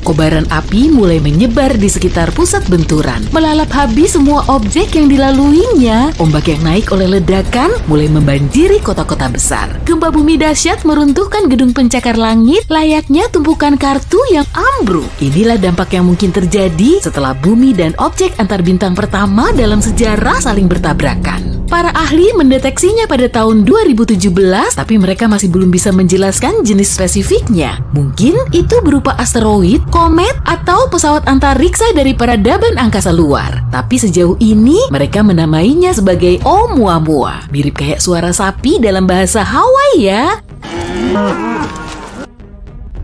Kobaran api mulai menyebar di sekitar pusat benturan, melalap habis semua objek yang dilaluinya. Ombak yang naik oleh ledakan mulai membanjiri kota-kota besar. Gempa bumi dahsyat meruntuhkan gedung pencakar langit layaknya tumpukan kartu yang ambruk. Inilah dampak yang mungkin terjadi setelah bumi dan objek antar bintang pertama dalam sejarah saling bertabrakan. Para ahli mendeteksinya pada tahun 2017, tapi mereka masih belum bisa menjelaskan jenis spesifiknya. Mungkin itu berupa asteroid, komet, atau pesawat antariksa dari peradaban angkasa luar. Tapi sejauh ini mereka menamainya sebagai Oumuamua. Mirip kayak suara sapi dalam bahasa Hawaii ya.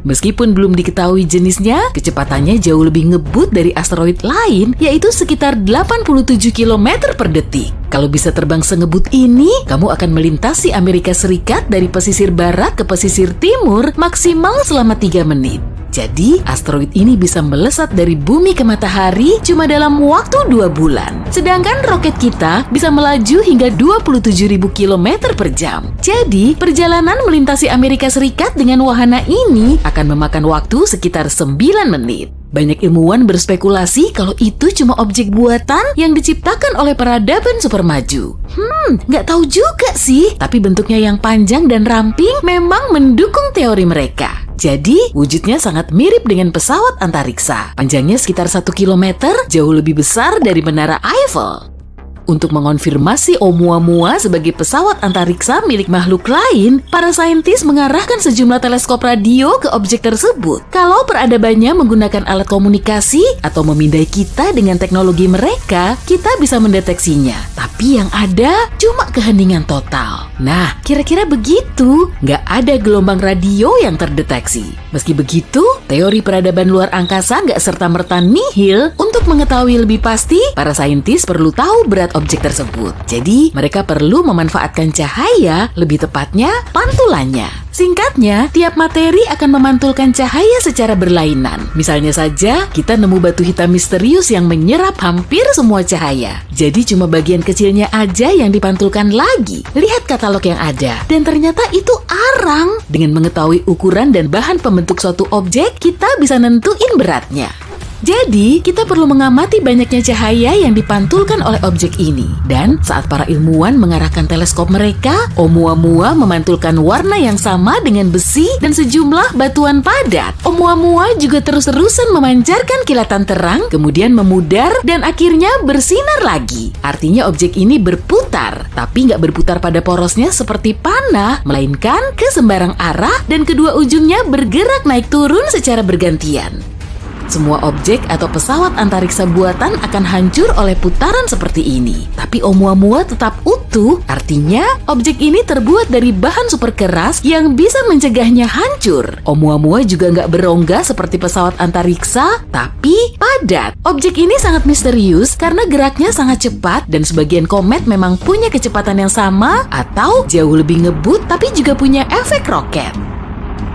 Meskipun belum diketahui jenisnya, kecepatannya jauh lebih ngebut dari asteroid lain, yaitu sekitar 87 km per detik. Kalau bisa terbang sengebut ini, kamu akan melintasi Amerika Serikat dari pesisir barat ke pesisir timur maksimal selama 3 menit. Jadi, asteroid ini bisa melesat dari bumi ke matahari cuma dalam waktu 2 bulan. Sedangkan roket kita bisa melaju hingga 27.000 km per jam. Jadi, perjalanan melintasi Amerika Serikat dengan wahana ini akan memakan waktu sekitar 9 menit. Banyak ilmuwan berspekulasi kalau itu cuma objek buatan yang diciptakan oleh peradaban super maju. Nggak tahu juga sih. Tapi bentuknya yang panjang dan ramping memang mendukung teori mereka. Jadi, wujudnya sangat mirip dengan pesawat antariksa. Panjangnya sekitar 1 km, jauh lebih besar dari Menara Eiffel. Untuk mengonfirmasi Oumuamua sebagai pesawat antariksa milik makhluk lain, para saintis mengarahkan sejumlah teleskop radio ke objek tersebut. Kalau peradabannya menggunakan alat komunikasi atau memindai kita dengan teknologi mereka, kita bisa mendeteksinya. Tapi yang ada cuma keheningan total. Nah, kira-kira begitu. Nggak ada gelombang radio yang terdeteksi. Meski begitu, teori peradaban luar angkasa nggak serta-merta nihil. Untuk mengetahui lebih pasti, para saintis perlu tahu berat objek tersebut. Jadi, mereka perlu memanfaatkan cahaya, lebih tepatnya pantulannya. Singkatnya, tiap materi akan memantulkan cahaya secara berlainan. Misalnya saja, kita nemu batu hitam misterius yang menyerap hampir semua cahaya. Jadi cuma bagian kecilnya aja yang dipantulkan lagi. Lihat katalog yang ada. Dan ternyata itu arang. Dengan mengetahui ukuran dan bahan pembentuk suatu objek, kita bisa nentuin beratnya. Jadi, kita perlu mengamati banyaknya cahaya yang dipantulkan oleh objek ini. Dan saat para ilmuwan mengarahkan teleskop mereka, Oumuamua memantulkan warna yang sama dengan besi dan sejumlah batuan padat. Oumuamua juga terus-terusan memancarkan kilatan terang, kemudian memudar dan akhirnya bersinar lagi. Artinya objek ini berputar, tapi nggak berputar pada porosnya seperti panah, melainkan ke sembarang arah dan kedua ujungnya bergerak naik turun secara bergantian. Semua objek atau pesawat antariksa buatan akan hancur oleh putaran seperti ini. Tapi Oumuamua tetap utuh, artinya objek ini terbuat dari bahan super keras yang bisa mencegahnya hancur. Oumuamua juga nggak berongga seperti pesawat antariksa, tapi padat. Objek ini sangat misterius karena geraknya sangat cepat dan sebagian komet memang punya kecepatan yang sama atau jauh lebih ngebut tapi juga punya efek roket.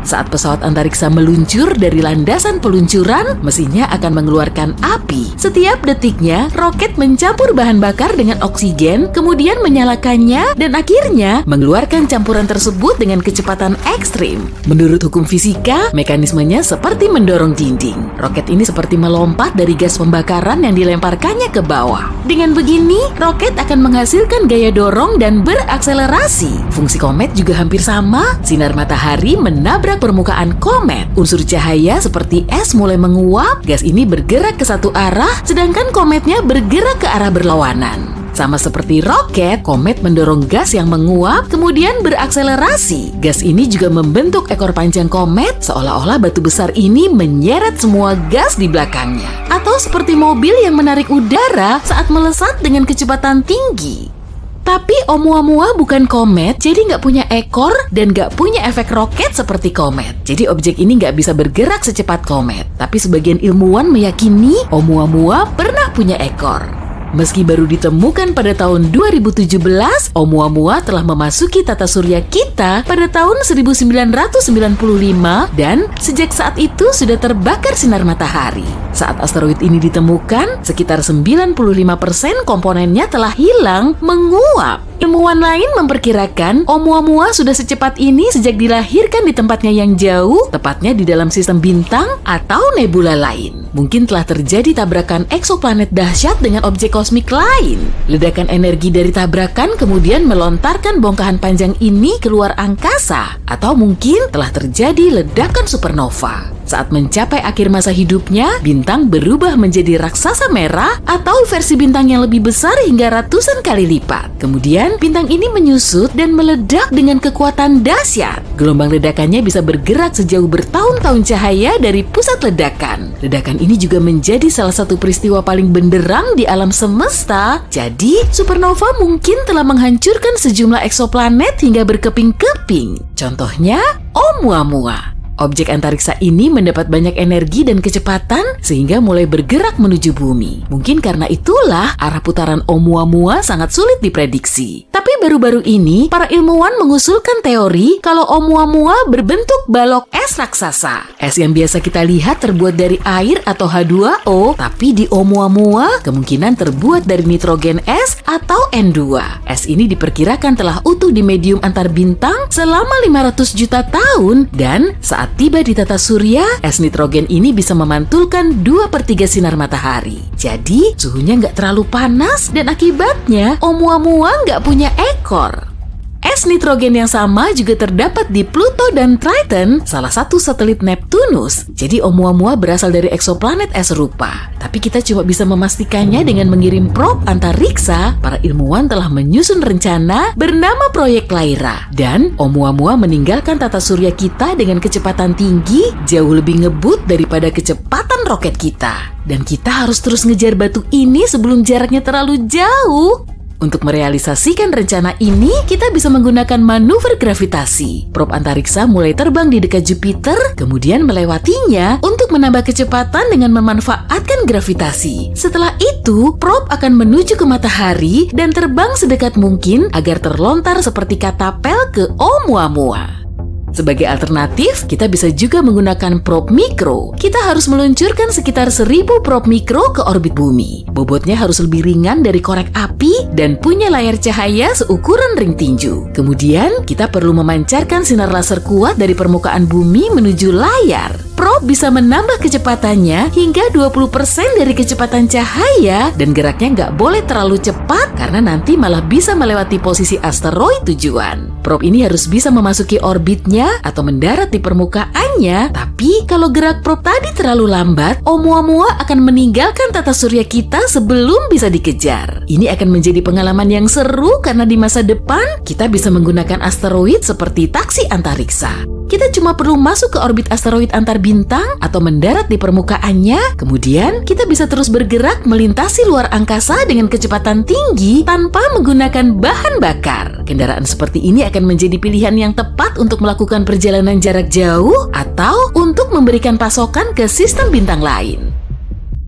Saat pesawat antariksa meluncur dari landasan peluncuran, mesinnya akan mengeluarkan api. Setiap detiknya, roket mencampur bahan bakar dengan oksigen, kemudian menyalakannya, dan akhirnya mengeluarkan campuran tersebut dengan kecepatan ekstrim. Menurut hukum fisika, mekanismenya seperti mendorong dinding. Roket ini seperti melompat dari gas pembakaran yang dilemparkannya ke bawah. Dengan begini, roket akan menghasilkan gaya dorong dan berakselerasi. Fungsi komet juga hampir sama. Sinar matahari menabrak permukaan komet. Unsur cahaya seperti es mulai menguap, gas ini bergerak ke satu arah, sedangkan kometnya bergerak ke arah berlawanan. Sama seperti roket, komet mendorong gas yang menguap, kemudian berakselerasi. Gas ini juga membentuk ekor panjang komet, seolah-olah batu besar ini menyeret semua gas di belakangnya. Atau seperti mobil yang menarik udara saat melesat dengan kecepatan tinggi. Tapi Oumuamua bukan komet, jadi nggak punya ekor dan nggak punya efek roket seperti komet. Jadi objek ini nggak bisa bergerak secepat komet. Tapi sebagian ilmuwan meyakini Oumuamua pernah punya ekor. Meski baru ditemukan pada tahun 2017, Oumuamua telah memasuki tata surya kita pada tahun 1995 dan sejak saat itu sudah terbakar sinar matahari. Saat asteroid ini ditemukan, sekitar 95% komponennya telah hilang menguap. Ilmuwan lain memperkirakan Oumuamua sudah secepat ini sejak dilahirkan di tempatnya yang jauh, tepatnya di dalam sistem bintang atau nebula lain. Mungkin telah terjadi tabrakan eksoplanet dahsyat dengan objek kosmik lain. Ledakan energi dari tabrakan kemudian melontarkan bongkahan panjang ini keluar angkasa, atau mungkin telah terjadi ledakan supernova. Saat mencapai akhir masa hidupnya, bintang berubah menjadi raksasa merah atau versi bintang yang lebih besar hingga ratusan kali lipat. Kemudian, bintang ini menyusut dan meledak dengan kekuatan dahsyat. Gelombang ledakannya bisa bergerak sejauh bertahun-tahun cahaya dari pusat ledakan. Ledakan ini juga menjadi salah satu peristiwa paling benderang di alam semesta. Jadi, supernova mungkin telah menghancurkan sejumlah eksoplanet hingga berkeping-keping. Contohnya, Oumuamua. Objek antariksa ini mendapat banyak energi dan kecepatan sehingga mulai bergerak menuju bumi. Mungkin karena itulah arah putaran Oumuamua sangat sulit diprediksi. Tapi baru-baru ini, para ilmuwan mengusulkan teori kalau Oumuamua berbentuk balok es raksasa. Es yang biasa kita lihat terbuat dari air atau H2O, tapi di Oumuamua kemungkinan terbuat dari nitrogen es atau N2. Es ini diperkirakan telah utuh di medium antar bintang selama 500 juta tahun dan saat tiba di tata surya, es nitrogen ini bisa memantulkan 2/3 sinar matahari. Jadi, suhunya nggak terlalu panas dan akibatnya Oumuamua nggak punya ekor. Es nitrogen yang sama juga terdapat di Pluto dan Triton, salah satu satelit Neptunus. Jadi Oumuamua berasal dari eksoplanet es serupa. Tapi kita cuma bisa memastikannya dengan mengirim probe antariksa. Para ilmuwan telah menyusun rencana bernama Proyek Lyra. Dan Oumuamua meninggalkan tata surya kita dengan kecepatan tinggi, jauh lebih ngebut daripada kecepatan roket kita. Dan kita harus terus ngejar batu ini sebelum jaraknya terlalu jauh. Untuk merealisasikan rencana ini, kita bisa menggunakan manuver gravitasi. Probe antariksa mulai terbang di dekat Jupiter, kemudian melewatinya untuk menambah kecepatan dengan memanfaatkan gravitasi. Setelah itu, probe akan menuju ke matahari dan terbang sedekat mungkin agar terlontar seperti katapel ke Oumuamua. Sebagai alternatif, kita bisa juga menggunakan probe mikro. Kita harus meluncurkan sekitar 1000 probe mikro ke orbit bumi. Bobotnya harus lebih ringan dari korek api dan punya layar cahaya seukuran ring tinju. Kemudian, kita perlu memancarkan sinar laser kuat dari permukaan bumi menuju layar. Probe bisa menambah kecepatannya hingga 20% dari kecepatan cahaya dan geraknya nggak boleh terlalu cepat karena nanti malah bisa melewati posisi asteroid tujuan. Probe ini harus bisa memasuki orbitnya atau mendarat di permukaannya, tapi kalau gerak probe tadi terlalu lambat, Oumuamua akan meninggalkan tata surya kita sebelum bisa dikejar. Ini akan menjadi pengalaman yang seru karena di masa depan kita bisa menggunakan asteroid seperti taksi antariksa. Kita cuma perlu masuk ke orbit asteroid antar bintang atau mendarat di permukaannya, kemudian kita bisa terus bergerak melintasi luar angkasa dengan kecepatan tinggi tanpa menggunakan bahan bakar. Kendaraan seperti ini akan menjadi pilihan yang tepat untuk melakukan perjalanan jarak jauh atau untuk memberikan pasokan ke sistem bintang lain.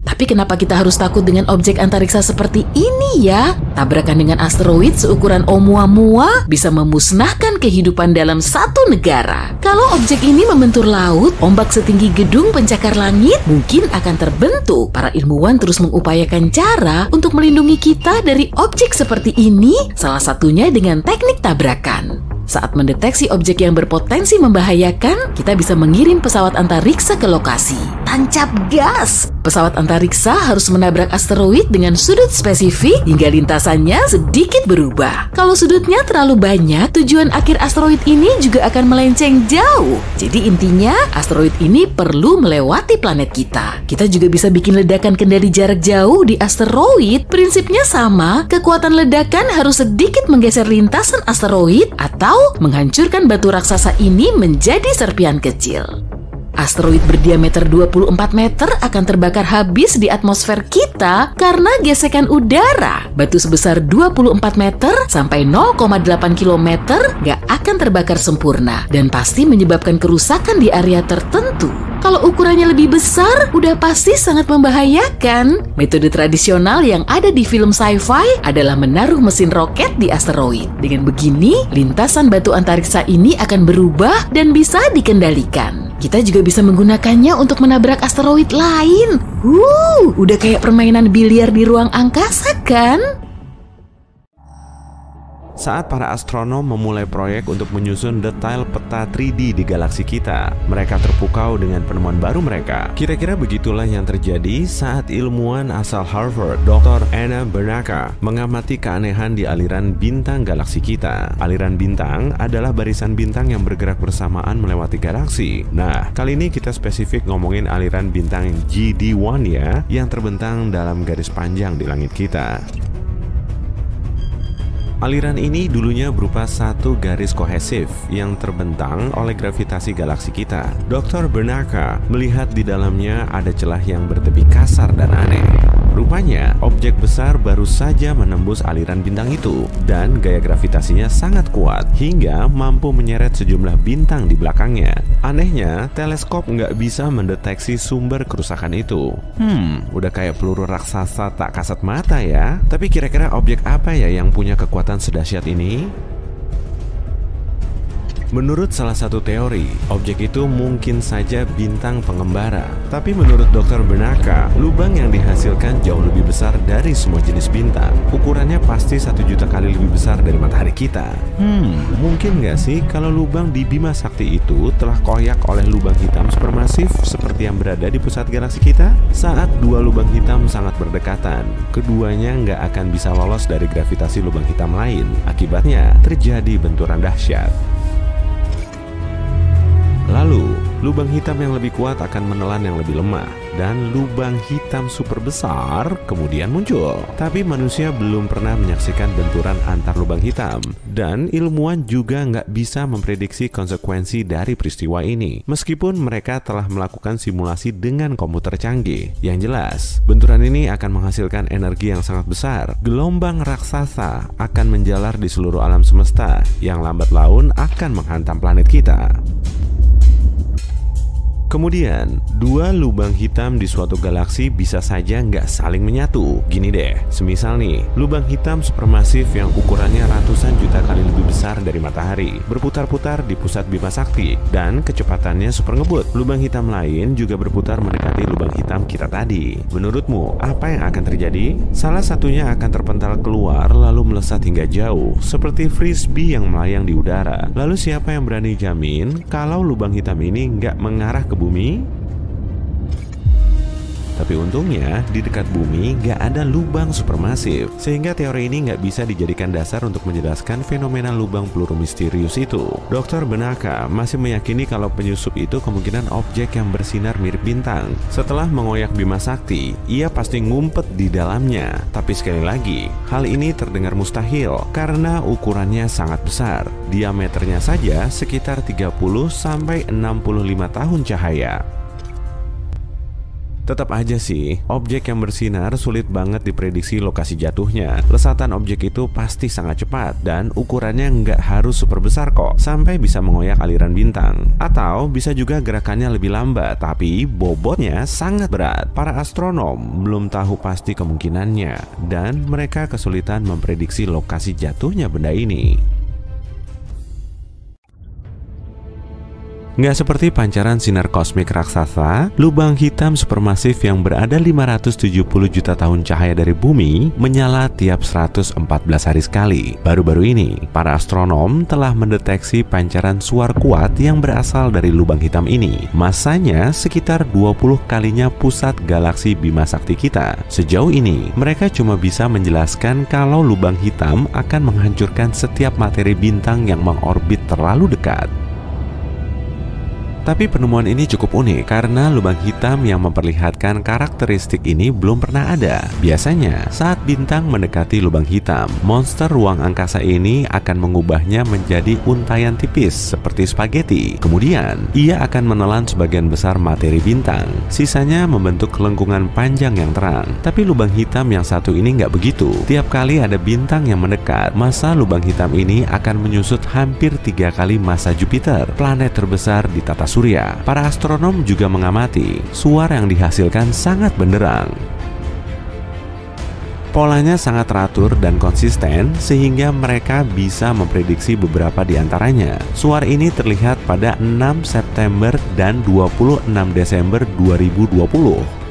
Tapi kenapa kita harus takut dengan objek antariksa seperti ini ya? Tabrakan dengan asteroid seukuran Oumuamua bisa memusnahkan kehidupan dalam satu negara. Kalau objek ini membentur laut, ombak setinggi gedung pencakar langit mungkin akan terbentuk. Para ilmuwan terus mengupayakan cara untuk melindungi kita dari objek seperti ini, salah satunya dengan teknik tabrakan. Saat mendeteksi objek yang berpotensi membahayakan, kita bisa mengirim pesawat antariksa ke lokasi. Tancap gas! Pesawat antariksa harus menabrak asteroid dengan sudut spesifik hingga lintasannya sedikit berubah. Kalau sudutnya terlalu banyak, tujuan akhir asteroid ini juga akan melenceng jauh. Jadi intinya, asteroid ini perlu melewati planet kita. Kita juga bisa bikin ledakan kendali jarak jauh di asteroid. Prinsipnya sama, kekuatan ledakan harus sedikit menggeser lintasan asteroid atau menghancurkan batu raksasa ini menjadi serpian kecil. Asteroid berdiameter 24 meter akan terbakar habis di atmosfer kita karena gesekan udara. Batu sebesar 24 meter sampai 0,8 km gak akan terbakar sempurna dan pasti menyebabkan kerusakan di area tertentu. Kalau ukurannya lebih besar, udah pasti sangat membahayakan. Metode tradisional yang ada di film sci-fi adalah menaruh mesin roket di asteroid. Dengan begini, lintasan batu antariksa ini akan berubah dan bisa dikendalikan. Kita juga bisa menggunakannya untuk menabrak asteroid lain. Udah kayak permainan biliar di ruang angkasa kan? Saat para astronom memulai proyek untuk menyusun detail peta 3D di galaksi kita, mereka terpukau dengan penemuan baru mereka. Kira-kira begitulah yang terjadi saat ilmuwan asal Harvard, Dr. Anna Bernacka, mengamati keanehan di aliran bintang galaksi kita. Aliran bintang adalah barisan bintang yang bergerak bersamaan melewati galaksi. Nah, kali ini kita spesifik ngomongin aliran bintang GD1 ya, yang terbentang dalam garis panjang di langit kita. Aliran ini dulunya berupa satu garis kohesif yang terbentang oleh gravitasi galaksi kita. Dr. Bernacka melihat di dalamnya ada celah yang bertepi kasar dan aneh. Rupanya, objek besar baru saja menembus aliran bintang itu, dan gaya gravitasinya sangat kuat hingga mampu menyeret sejumlah bintang di belakangnya. Anehnya, teleskop nggak bisa mendeteksi sumber kerusakan itu. Udah kayak peluru raksasa tak kasat mata ya. Tapi kira-kira objek apa ya yang punya kekuatan sedahsyat ini? Menurut salah satu teori, objek itu mungkin saja bintang pengembara. Tapi menurut Dr. Bernacka, lubang yang dihasilkan jauh lebih besar dari semua jenis bintang. Ukurannya pasti 1 juta kali lebih besar dari matahari kita. Mungkin nggak sih kalau lubang di Bima Sakti itu telah koyak oleh lubang hitam supermasif seperti yang berada di pusat galaksi kita? Saat dua lubang hitam sangat berdekatan, keduanya nggak akan bisa lolos dari gravitasi lubang hitam lain. Akibatnya, terjadi benturan dahsyat. Lalu, lubang hitam yang lebih kuat akan menelan yang lebih lemah, dan lubang hitam super besar kemudian muncul. Tapi manusia belum pernah menyaksikan benturan antar lubang hitam, dan ilmuwan juga nggak bisa memprediksi konsekuensi dari peristiwa ini. Meskipun mereka telah melakukan simulasi dengan komputer canggih. Yang jelas, benturan ini akan menghasilkan energi yang sangat besar. Gelombang raksasa akan menjalar di seluruh alam semesta, yang lambat laun akan menghantam planet kita. Kemudian, dua lubang hitam di suatu galaksi bisa saja nggak saling menyatu. Gini deh, semisal nih, lubang hitam supermasif yang ukurannya ratusan juta kali lebih besar dari matahari, berputar-putar di pusat Bima Sakti, dan kecepatannya super ngebut. Lubang hitam lain juga berputar mendekati lubang hitam kita tadi. Menurutmu, apa yang akan terjadi? Salah satunya akan terpental keluar lalu melesat hingga jauh, seperti frisbee yang melayang di udara. Lalu siapa yang berani jamin kalau lubang hitam ini nggak mengarah ke bumi? Tapi untungnya di dekat bumi nggak ada lubang supermasif, sehingga teori ini nggak bisa dijadikan dasar untuk menjelaskan fenomena lubang peluru misterius itu. Dr. Bernacka masih meyakini kalau penyusup itu kemungkinan objek yang bersinar mirip bintang. Setelah mengoyak Bima Sakti, ia pasti ngumpet di dalamnya. Tapi sekali lagi, hal ini terdengar mustahil karena ukurannya sangat besar. Diameternya saja sekitar 30-65 tahun cahaya. Tetap aja sih, objek yang bersinar sulit banget diprediksi lokasi jatuhnya. Lesatan objek itu pasti sangat cepat dan ukurannya nggak harus super besar kok, sampai bisa mengoyak aliran bintang. Atau bisa juga gerakannya lebih lambat, tapi bobotnya sangat berat. Para astronom belum tahu pasti kemungkinannya, dan mereka kesulitan memprediksi lokasi jatuhnya benda ini. Nggak seperti pancaran sinar kosmik raksasa, lubang hitam supermasif yang berada 570 juta tahun cahaya dari bumi menyala tiap 114 hari sekali. Baru-baru ini, para astronom telah mendeteksi pancaran suar kuat yang berasal dari lubang hitam ini. Masanya sekitar 20 kalinya pusat galaksi Bima Sakti kita. Sejauh ini, mereka cuma bisa menjelaskan kalau lubang hitam akan menghancurkan setiap materi bintang yang mengorbit terlalu dekat. Tapi penemuan ini cukup unik karena lubang hitam yang memperlihatkan karakteristik ini belum pernah ada. Biasanya, saat bintang mendekati lubang hitam, monster ruang angkasa ini akan mengubahnya menjadi untayan tipis seperti spaghetti. Kemudian, ia akan menelan sebagian besar materi bintang. Sisanya membentuk lengkungan panjang yang terang. Tapi lubang hitam yang satu ini nggak begitu. Tiap kali ada bintang yang mendekat, massa lubang hitam ini akan menyusut hampir 3 kali massa Jupiter, planet terbesar di tata surya. Para astronom juga mengamati suara yang dihasilkan sangat benderang. Polanya sangat teratur dan konsisten sehingga mereka bisa memprediksi beberapa di antaranya. Suara ini terlihat pada 6 September dan 26 Desember 2020.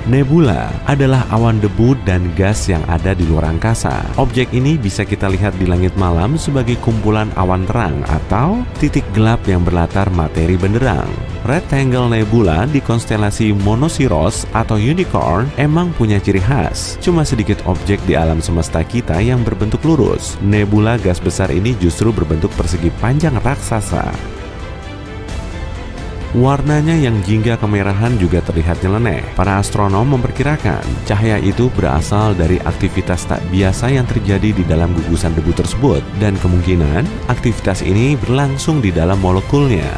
Nebula adalah awan debu dan gas yang ada di luar angkasa. Objek ini bisa kita lihat di langit malam sebagai kumpulan awan terang atau titik gelap yang berlatar materi benderang. Rectangle Nebula di konstelasi Monoceros atau Unicorn emang punya ciri khas. Cuma sedikit objek di alam semesta kita yang berbentuk lurus. Nebula gas besar ini justru berbentuk persegi panjang raksasa. Warnanya yang jingga kemerahan juga terlihat nyeleneh. Para astronom memperkirakan cahaya itu berasal dari aktivitas tak biasa yang terjadi di dalam gugusan debu tersebut, dan kemungkinan aktivitas ini berlangsung di dalam molekulnya.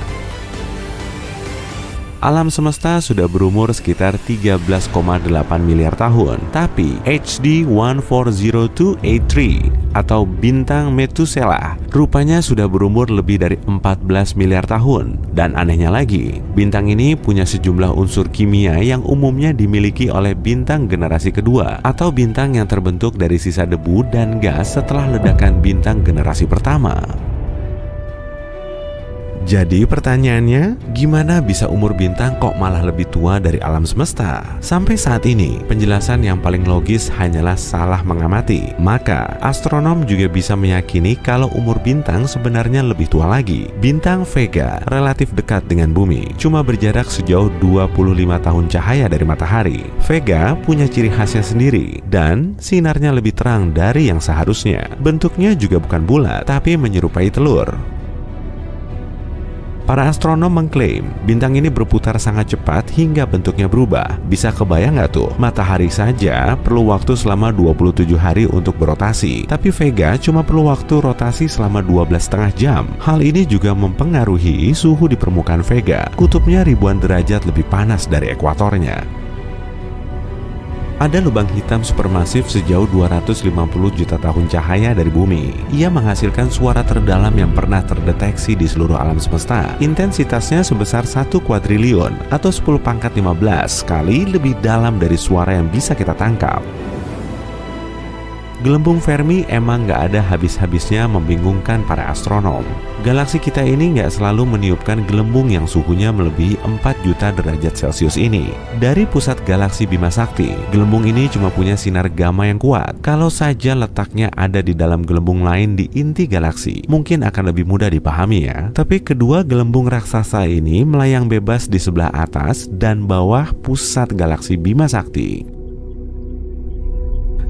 Alam semesta sudah berumur sekitar 13,8 miliar tahun, tapi HD 140283 atau bintang Methuselah rupanya sudah berumur lebih dari 14 miliar tahun. Dan anehnya lagi, bintang ini punya sejumlah unsur kimia yang umumnya dimiliki oleh bintang generasi kedua atau bintang yang terbentuk dari sisa debu dan gas setelah ledakan bintang generasi pertama. Jadi pertanyaannya, gimana bisa umur bintang kok malah lebih tua dari alam semesta? Sampai saat ini, penjelasan yang paling logis hanyalah salah mengamati. Maka, astronom juga bisa meyakini kalau umur bintang sebenarnya lebih tua lagi. Bintang Vega relatif dekat dengan bumi, cuma berjarak sejauh 25 tahun cahaya dari matahari. Vega punya ciri khasnya sendiri, dan sinarnya lebih terang dari yang seharusnya. Bentuknya juga bukan bulat, tapi menyerupai telur. Para astronom mengklaim bintang ini berputar sangat cepat hingga bentuknya berubah. Bisa kebayang nggak tuh? Matahari saja perlu waktu selama 27 hari untuk berotasi, tapi Vega cuma perlu waktu rotasi selama 12,5 jam. Hal ini juga mempengaruhi suhu di permukaan Vega. Kutubnya ribuan derajat lebih panas dari ekuatornya. Ada lubang hitam supermasif sejauh 250 juta tahun cahaya dari bumi. Ia menghasilkan suara terdalam yang pernah terdeteksi di seluruh alam semesta. Intensitasnya sebesar 1 kuadriliun atau 10 pangkat 15 kali lebih dalam dari suara yang bisa kita tangkap. Gelembung Fermi emang nggak ada habis-habisnya membingungkan para astronom. Galaksi kita ini nggak selalu meniupkan gelembung yang suhunya melebihi 4 juta derajat Celcius ini. Dari pusat galaksi Bima Sakti, gelembung ini cuma punya sinar gamma yang kuat. Kalau saja letaknya ada di dalam gelembung lain di inti galaksi, mungkin akan lebih mudah dipahami ya. Tapi kedua gelembung raksasa ini melayang bebas di sebelah atas dan bawah pusat galaksi Bima Sakti.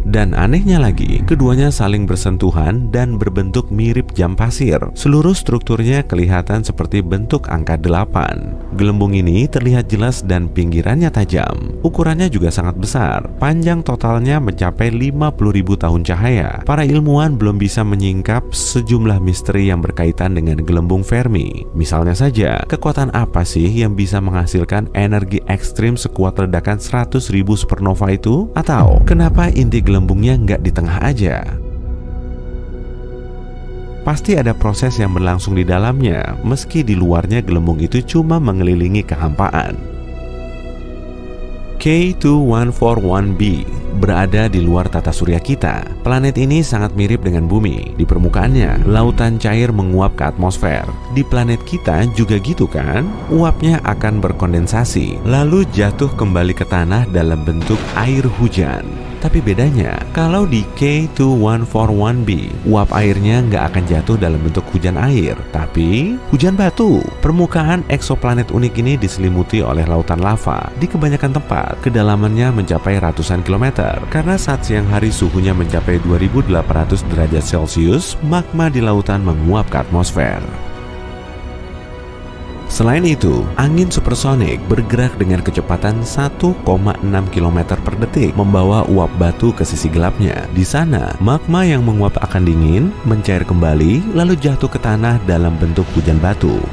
Dan anehnya lagi, keduanya saling bersentuhan dan berbentuk mirip jam pasir. Seluruh strukturnya kelihatan seperti bentuk angka 8. Gelembung ini terlihat jelas dan pinggirannya tajam. Ukurannya juga sangat besar. Panjang totalnya mencapai 50.000 tahun cahaya. Para ilmuwan belum bisa menyingkap sejumlah misteri yang berkaitan dengan gelembung Fermi. Misalnya saja, kekuatan apa sih yang bisa menghasilkan energi ekstrim sekuat ledakan 100.000 supernova itu? Atau kenapa inti gelembungnya nggak di tengah aja? Pasti ada proses yang berlangsung di dalamnya, meski di luarnya gelembung itu cuma mengelilingi kehampaan. K2141b berada di luar tata surya kita. Planet ini sangat mirip dengan bumi. Di permukaannya, lautan cair menguap ke atmosfer. Di planet kita juga gitu kan? Uapnya akan berkondensasi, lalu jatuh kembali ke tanah dalam bentuk air hujan. Tapi bedanya, kalau di K2141b, uap airnya nggak akan jatuh dalam bentuk hujan air, tapi hujan batu. Permukaan eksoplanet unik ini diselimuti oleh lautan lava. Di kebanyakan tempat, kedalamannya mencapai ratusan kilometer. Karena saat siang hari suhunya mencapai 2800 derajat Celcius, magma di lautan menguap ke atmosfer. Selain itu, angin supersonik bergerak dengan kecepatan 1,6 km per detik, membawa uap batu ke sisi gelapnya. Di sana, magma yang menguap akan dingin, mencair kembali, lalu jatuh ke tanah dalam bentuk hujan batu.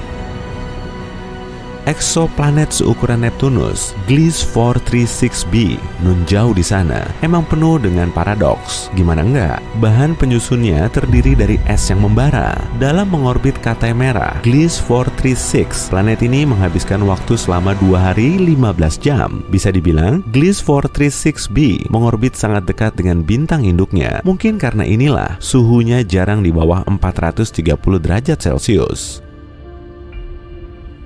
Eksoplanet seukuran Neptunus, Gliese 436b, nun jauh di sana, emang penuh dengan paradoks. Gimana enggak? Bahan penyusunnya terdiri dari es yang membara. Dalam mengorbit Katai Merah, Gliese 436, planet ini menghabiskan waktu selama 2 hari 15 jam. Bisa dibilang, Gliese 436b mengorbit sangat dekat dengan bintang induknya. Mungkin karena inilah suhunya jarang di bawah 430 derajat Celcius.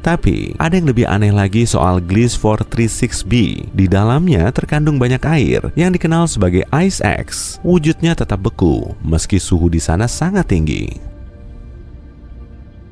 Tapi, ada yang lebih aneh lagi soal Gliese 436b. Di dalamnya terkandung banyak air yang dikenal sebagai Ice Axe. Wujudnya tetap beku, meski suhu di sana sangat tinggi.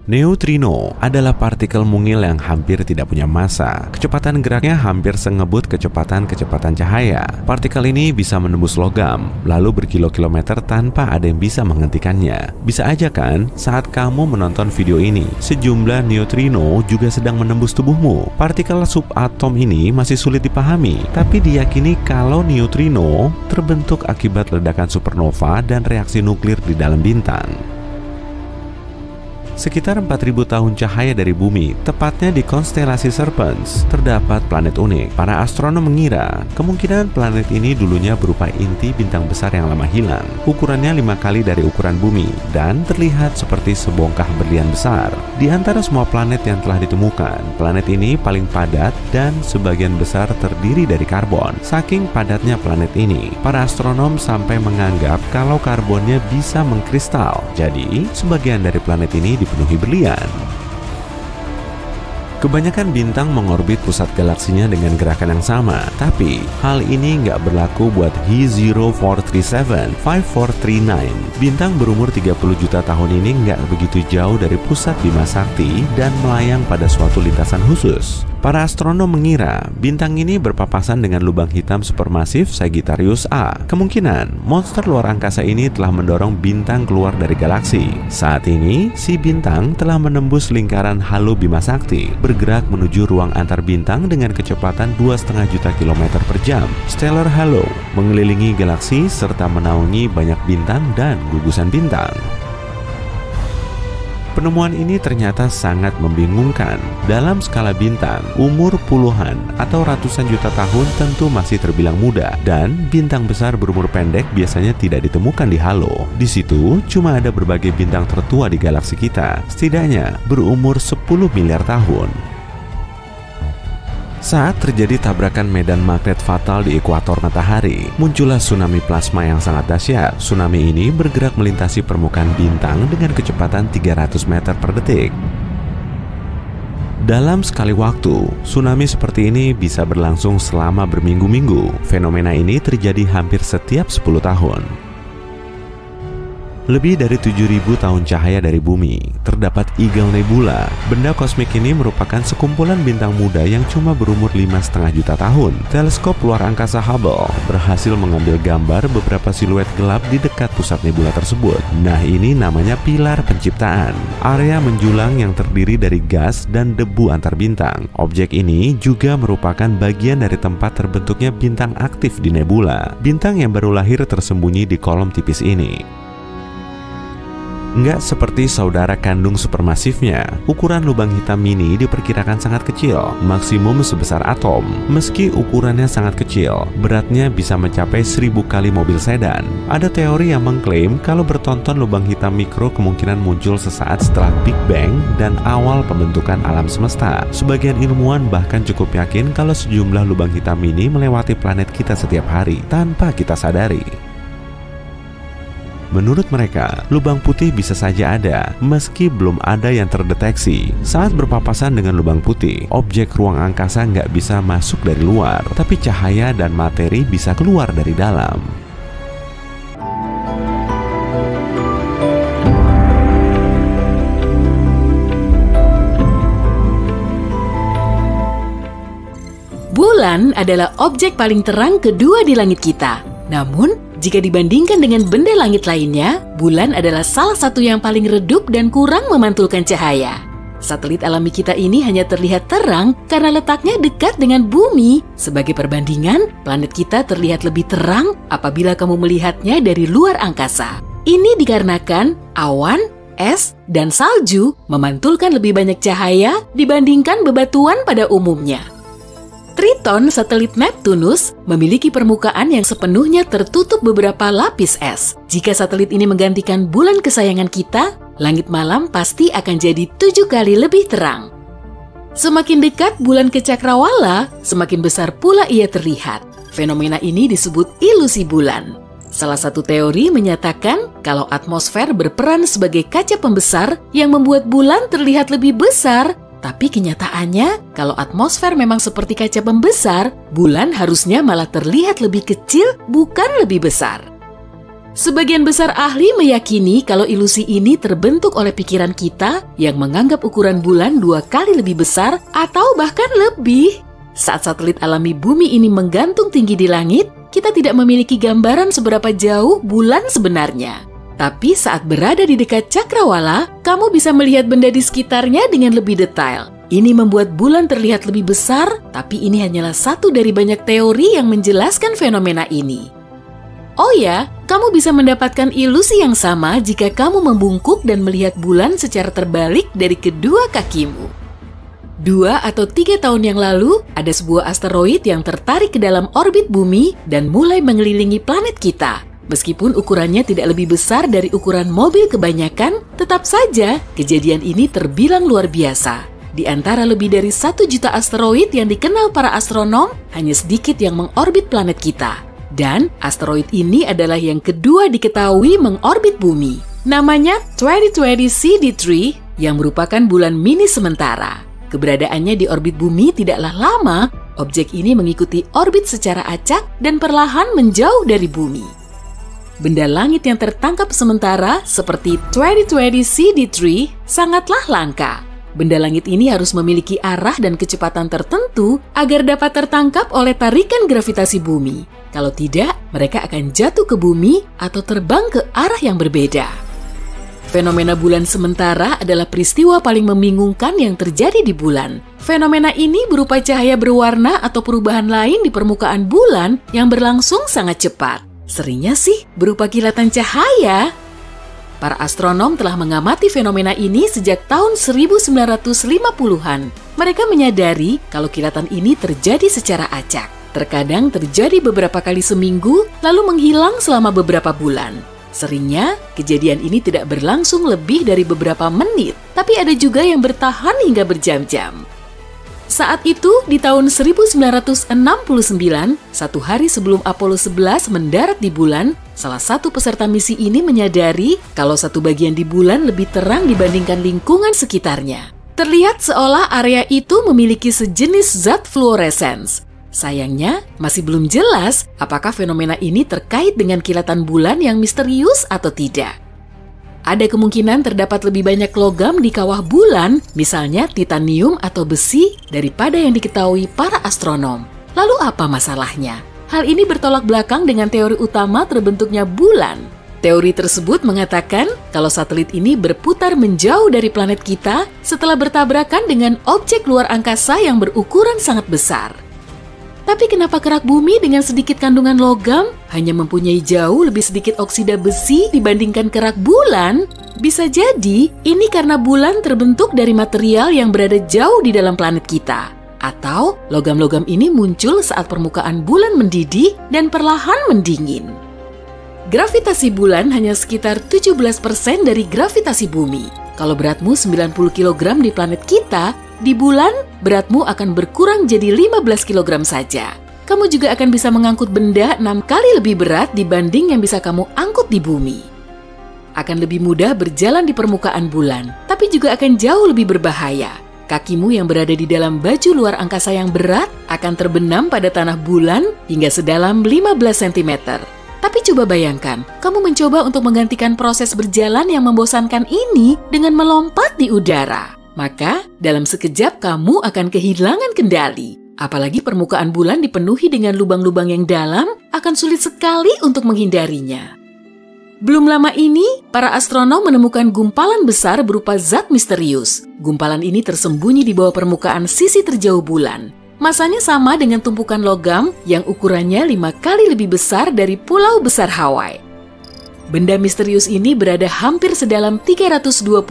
Neutrino adalah partikel mungil yang hampir tidak punya massa. Kecepatan geraknya hampir sengebut kecepatan cahaya. Partikel ini bisa menembus logam, lalu berkilo-kilometer tanpa ada yang bisa menghentikannya. Bisa aja kan, saat kamu menonton video ini, sejumlah neutrino juga sedang menembus tubuhmu. Partikel subatom ini masih sulit dipahami, tapi diyakini kalau neutrino terbentuk akibat ledakan supernova dan reaksi nuklir di dalam bintang. Sekitar 4.000 tahun cahaya dari bumi, tepatnya di konstelasi Serpens, terdapat planet unik. Para astronom mengira kemungkinan planet ini dulunya berupa inti bintang besar yang lama hilang. Ukurannya 5 kali dari ukuran bumi dan terlihat seperti sebongkah berlian besar. Di antara semua planet yang telah ditemukan, planet ini paling padat dan sebagian besar terdiri dari karbon. Saking padatnya planet ini, para astronom sampai menganggap kalau karbonnya bisa mengkristal. Jadi, sebagian dari planet ini dipenuhi berlian. Kebanyakan bintang mengorbit pusat galaksinya dengan gerakan yang sama, tapi hal ini nggak berlaku buat He0437 5439. Bintang berumur 30 juta tahun ini nggak begitu jauh dari pusat Bima Sakti dan melayang pada suatu lintasan khusus. Para astronom mengira bintang ini berpapasan dengan lubang hitam supermasif Sagittarius A. Kemungkinan monster luar angkasa ini telah mendorong bintang keluar dari galaksi. Saat ini, si bintang telah menembus lingkaran halo Bima Sakti, bergerak menuju ruang antar bintang dengan kecepatan 2,5 juta kilometer per jam. Stellar halo mengelilingi galaksi serta menaungi banyak bintang dan gugusan bintang. Penemuan ini ternyata sangat membingungkan. Dalam skala bintang, umur puluhan atau ratusan juta tahun tentu masih terbilang muda, dan bintang besar berumur pendek biasanya tidak ditemukan di halo. Di situ cuma ada berbagai bintang tertua di galaksi kita, setidaknya berumur 10 miliar tahun. Saat terjadi tabrakan medan magnet fatal di ekuator matahari, muncullah tsunami plasma yang sangat dahsyat. Tsunami ini bergerak melintasi permukaan bintang dengan kecepatan 300 meter per detik. Dalam sekali waktu, tsunami seperti ini bisa berlangsung selama berminggu-minggu. Fenomena ini terjadi hampir setiap 10 tahun. Lebih dari 7.000 tahun cahaya dari bumi, terdapat Eagle Nebula. Benda kosmik ini merupakan sekumpulan bintang muda yang cuma berumur 5,5 juta tahun. Teleskop luar angkasa Hubble berhasil mengambil gambar beberapa siluet gelap di dekat pusat nebula tersebut. Nah, ini namanya pilar penciptaan, area menjulang yang terdiri dari gas dan debu antar bintang. Objek ini juga merupakan bagian dari tempat terbentuknya bintang aktif di nebula. Bintang yang baru lahir tersembunyi di kolom tipis ini. Nggak seperti saudara kandung supermasifnya, ukuran lubang hitam mini diperkirakan sangat kecil, maksimum sebesar atom. Meski ukurannya sangat kecil, beratnya bisa mencapai 1000 kali mobil sedan. Ada teori yang mengklaim kalau bertonton lubang hitam mikro kemungkinan muncul sesaat setelah Big Bang dan awal pembentukan alam semesta. Sebagian ilmuwan bahkan cukup yakin kalau sejumlah lubang hitam mini melewati planet kita setiap hari tanpa kita sadari. Menurut mereka, lubang putih bisa saja ada, meski belum ada yang terdeteksi. Saat berpapasan dengan lubang putih, objek ruang angkasa nggak bisa masuk dari luar, tapi cahaya dan materi bisa keluar dari dalam. Bulan adalah objek paling terang kedua di langit kita. Namun, jika dibandingkan dengan benda langit lainnya, bulan adalah salah satu yang paling redup dan kurang memantulkan cahaya. Satelit alami kita ini hanya terlihat terang karena letaknya dekat dengan bumi. Sebagai perbandingan, planet kita terlihat lebih terang apabila kamu melihatnya dari luar angkasa. Ini dikarenakan awan, es, dan salju memantulkan lebih banyak cahaya dibandingkan bebatuan pada umumnya. Triton, satelit Neptunus, memiliki permukaan yang sepenuhnya tertutup beberapa lapis es. Jika satelit ini menggantikan bulan kesayangan kita, langit malam pasti akan jadi 7 kali lebih terang. Semakin dekat bulan ke cakrawala, semakin besar pula ia terlihat. Fenomena ini disebut ilusi bulan. Salah satu teori menyatakan kalau atmosfer berperan sebagai kaca pembesar yang membuat bulan terlihat lebih besar Tapi kenyataannya, kalau atmosfer memang seperti kaca pembesar, bulan harusnya malah terlihat lebih kecil, bukan lebih besar. Sebagian besar ahli meyakini kalau ilusi ini terbentuk oleh pikiran kita yang menganggap ukuran bulan 2 kali lebih besar atau bahkan lebih. Saat satelit alami bumi ini menggantung tinggi di langit, kita tidak memiliki gambaran seberapa jauh bulan sebenarnya. Tapi saat berada di dekat cakrawala, kamu bisa melihat benda di sekitarnya dengan lebih detail. Ini membuat bulan terlihat lebih besar, tapi ini hanyalah satu dari banyak teori yang menjelaskan fenomena ini. Oh ya, kamu bisa mendapatkan ilusi yang sama jika kamu membungkuk dan melihat bulan secara terbalik dari kedua kakimu. 2 atau 3 tahun yang lalu, ada sebuah asteroid yang tertarik ke dalam orbit bumi dan mulai mengelilingi planet kita. Meskipun ukurannya tidak lebih besar dari ukuran mobil kebanyakan, tetap saja kejadian ini terbilang luar biasa. Di antara lebih dari 1 juta asteroid yang dikenal para astronom, hanya sedikit yang mengorbit planet kita. Dan asteroid ini adalah yang kedua diketahui mengorbit bumi. Namanya 2020 CD3 yang merupakan bulan mini sementara. Keberadaannya di orbit bumi tidaklah lama, objek ini mengikuti orbit secara acak dan perlahan menjauh dari bumi. Benda langit yang tertangkap sementara seperti 2020 CD3 sangatlah langka. Benda langit ini harus memiliki arah dan kecepatan tertentu agar dapat tertangkap oleh tarikan gravitasi bumi. Kalau tidak, mereka akan jatuh ke bumi atau terbang ke arah yang berbeda. Fenomena bulan sementara adalah peristiwa paling membingungkan yang terjadi di bulan. Fenomena ini berupa cahaya berwarna atau perubahan lain di permukaan bulan yang berlangsung sangat cepat. Seringnya sih berupa kilatan cahaya. Para astronom telah mengamati fenomena ini sejak tahun 1950-an. Mereka menyadari kalau kilatan ini terjadi secara acak. Terkadang terjadi beberapa kali seminggu, lalu menghilang selama beberapa bulan. Seringnya, kejadian ini tidak berlangsung lebih dari beberapa menit, tapi ada juga yang bertahan hingga berjam-jam. Saat itu, di tahun 1969, satu hari sebelum Apollo 11 mendarat di bulan, salah satu peserta misi ini menyadari kalau satu bagian di bulan lebih terang dibandingkan lingkungan sekitarnya. Terlihat seolah area itu memiliki sejenis zat fluoresens. Sayangnya, masih belum jelas apakah fenomena ini terkait dengan kilatan bulan yang misterius atau tidak. Ada kemungkinan terdapat lebih banyak logam di kawah bulan, misalnya titanium atau besi, daripada yang diketahui para astronom. Lalu apa masalahnya? Hal ini bertolak belakang dengan teori utama terbentuknya bulan. Teori tersebut mengatakan kalau satelit ini berputar menjauh dari planet kita setelah bertabrakan dengan objek luar angkasa yang berukuran sangat besar. Tapi kenapa kerak bumi dengan sedikit kandungan logam hanya mempunyai jauh lebih sedikit oksida besi dibandingkan kerak bulan? Bisa jadi ini karena bulan terbentuk dari material yang berada jauh di dalam planet kita. Atau logam-logam ini muncul saat permukaan bulan mendidih dan perlahan mendingin. Gravitasi bulan hanya sekitar 17% dari gravitasi bumi. Kalau beratmu 90 kg di planet kita, di bulan, beratmu akan berkurang jadi 15 kg saja. Kamu juga akan bisa mengangkut benda 6 kali lebih berat dibanding yang bisa kamu angkut di bumi. Akan lebih mudah berjalan di permukaan bulan, tapi juga akan jauh lebih berbahaya. Kakimu yang berada di dalam baju luar angkasa yang berat akan terbenam pada tanah bulan hingga sedalam 15 cm. Tapi coba bayangkan, kamu mencoba untuk menggantikan proses berjalan yang membosankan ini dengan melompat di udara. Maka, dalam sekejap kamu akan kehilangan kendali. Apalagi permukaan bulan dipenuhi dengan lubang-lubang yang dalam, akan sulit sekali untuk menghindarinya. Belum lama ini, para astronom menemukan gumpalan besar berupa zat misterius. Gumpalan ini tersembunyi di bawah permukaan sisi terjauh bulan. Masanya sama dengan tumpukan logam yang ukurannya 5 kali lebih besar dari pulau besar Hawaii. Benda misterius ini berada hampir sedalam 322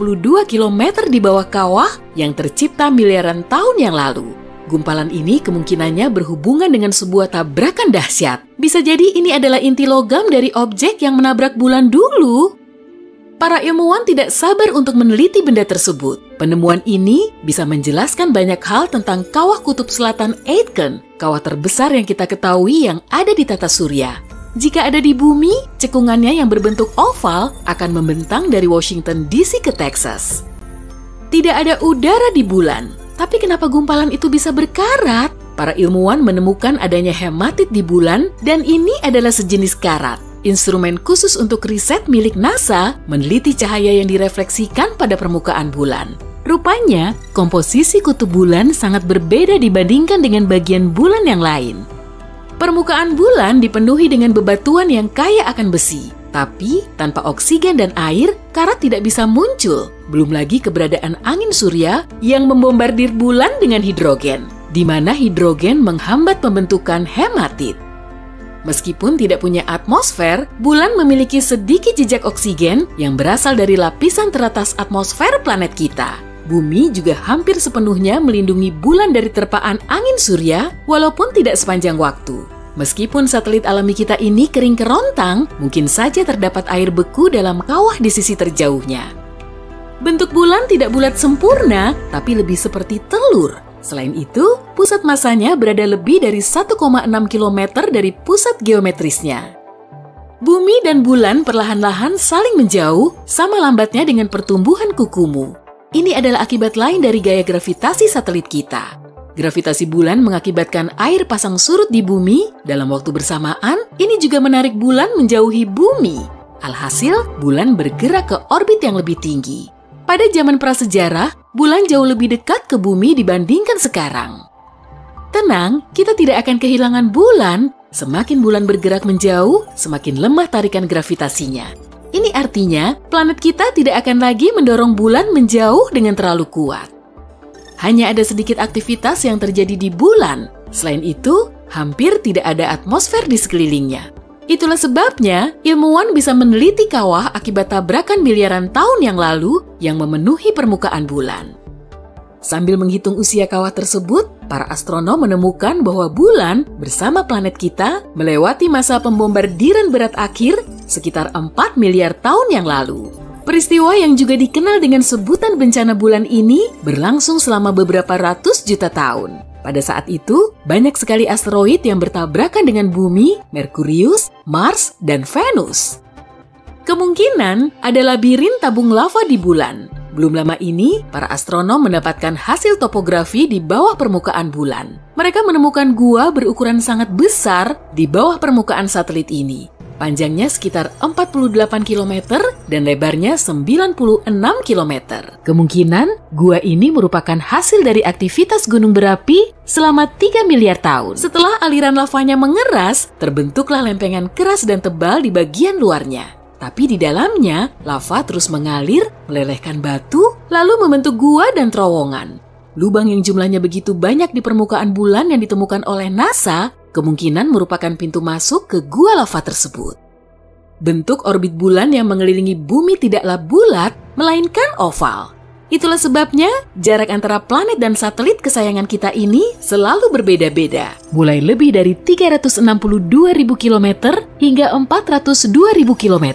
km di bawah kawah yang tercipta miliaran tahun yang lalu. Gumpalan ini kemungkinannya berhubungan dengan sebuah tabrakan dahsyat. Bisa jadi ini adalah inti logam dari objek yang menabrak bulan dulu. Para ilmuwan tidak sabar untuk meneliti benda tersebut. Penemuan ini bisa menjelaskan banyak hal tentang kawah kutub selatan Aitken, kawah terbesar yang kita ketahui yang ada di tata surya. Jika ada di bumi, cekungannya yang berbentuk oval akan membentang dari Washington DC ke Texas. Tidak ada udara di bulan. Tapi kenapa gumpalan itu bisa berkarat? Para ilmuwan menemukan adanya hematit di bulan dan ini adalah sejenis karat. Instrumen khusus untuk riset milik NASA meneliti cahaya yang direfleksikan pada permukaan bulan. Rupanya, komposisi kutub bulan sangat berbeda dibandingkan dengan bagian bulan yang lain. Permukaan bulan dipenuhi dengan bebatuan yang kaya akan besi. Tapi, tanpa oksigen dan air, karat tidak bisa muncul. Belum lagi keberadaan angin surya yang membombardir bulan dengan hidrogen, di mana hidrogen menghambat pembentukan hematit. Meskipun tidak punya atmosfer, bulan memiliki sedikit jejak oksigen yang berasal dari lapisan teratas atmosfer planet kita. Bumi juga hampir sepenuhnya melindungi bulan dari terpaan angin surya, walaupun tidak sepanjang waktu. Meskipun satelit alami kita ini kering kerontang, mungkin saja terdapat air beku dalam kawah di sisi terjauhnya. Bentuk bulan tidak bulat sempurna, tapi lebih seperti telur. Selain itu, pusat masanya berada lebih dari 1,6 km dari pusat geometrisnya. Bumi dan bulan perlahan-lahan saling menjauh, sama lambatnya dengan pertumbuhan kukumu. Ini adalah akibat lain dari gaya gravitasi satelit kita. Gravitasi bulan mengakibatkan air pasang surut di bumi. Dalam waktu bersamaan, ini juga menarik bulan menjauhi bumi. Alhasil, bulan bergerak ke orbit yang lebih tinggi. Pada zaman prasejarah, bulan jauh lebih dekat ke bumi dibandingkan sekarang. Tenang, kita tidak akan kehilangan bulan. Semakin bulan bergerak menjauh, semakin lemah tarikan gravitasinya. Ini artinya, planet kita tidak akan lagi mendorong bulan menjauh dengan terlalu kuat. Hanya ada sedikit aktivitas yang terjadi di bulan. Selain itu, hampir tidak ada atmosfer di sekelilingnya. Itulah sebabnya ilmuwan bisa meneliti kawah akibat tabrakan miliaran tahun yang lalu yang memenuhi permukaan bulan. Sambil menghitung usia kawah tersebut, para astronom menemukan bahwa bulan bersama planet kita melewati masa pembombardiran berat akhir sekitar 4 miliar tahun yang lalu. Peristiwa yang juga dikenal dengan sebutan bencana bulan ini berlangsung selama beberapa ratus juta tahun. Pada saat itu, banyak sekali asteroid yang bertabrakan dengan bumi, Merkurius, Mars, dan Venus. Kemungkinan ada labirin tabung lava di bulan. Belum lama ini, para astronom mendapatkan hasil topografi di bawah permukaan bulan. Mereka menemukan gua berukuran sangat besar di bawah permukaan satelit ini. Panjangnya sekitar 48 km dan lebarnya 96 km. Kemungkinan gua ini merupakan hasil dari aktivitas gunung berapi selama 3 miliar tahun. Setelah aliran lavanya mengeras, terbentuklah lempengan keras dan tebal di bagian luarnya. Tapi di dalamnya, lava terus mengalir, melelehkan batu, lalu membentuk gua dan terowongan. Lubang yang jumlahnya begitu banyak di permukaan bulan yang ditemukan oleh NASA kemungkinan merupakan pintu masuk ke gua lava tersebut. Bentuk orbit bulan yang mengelilingi bumi tidaklah bulat, melainkan oval. Itulah sebabnya jarak antara planet dan satelit kesayangan kita ini selalu berbeda-beda. Mulai lebih dari 362.000 km hingga 402.000 km.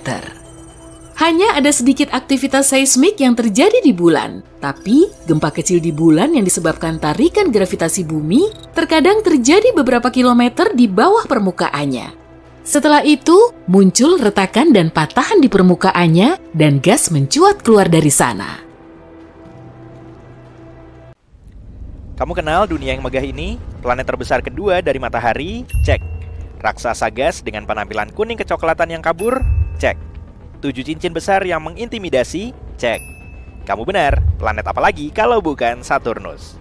Hanya ada sedikit aktivitas seismik yang terjadi di bulan. Tapi, gempa kecil di bulan yang disebabkan tarikan gravitasi bumi terkadang terjadi beberapa kilometer di bawah permukaannya. Setelah itu, muncul retakan dan patahan di permukaannya dan gas mencuat keluar dari sana. Kamu kenal dunia yang megah ini? Planet terbesar kedua dari matahari? Cek. Raksasa gas dengan penampilan kuning kecoklatan yang kabur? Cek. 7 cincin besar yang mengintimidasi? Cek. Kamu benar, planet apa lagi kalau bukan Saturnus?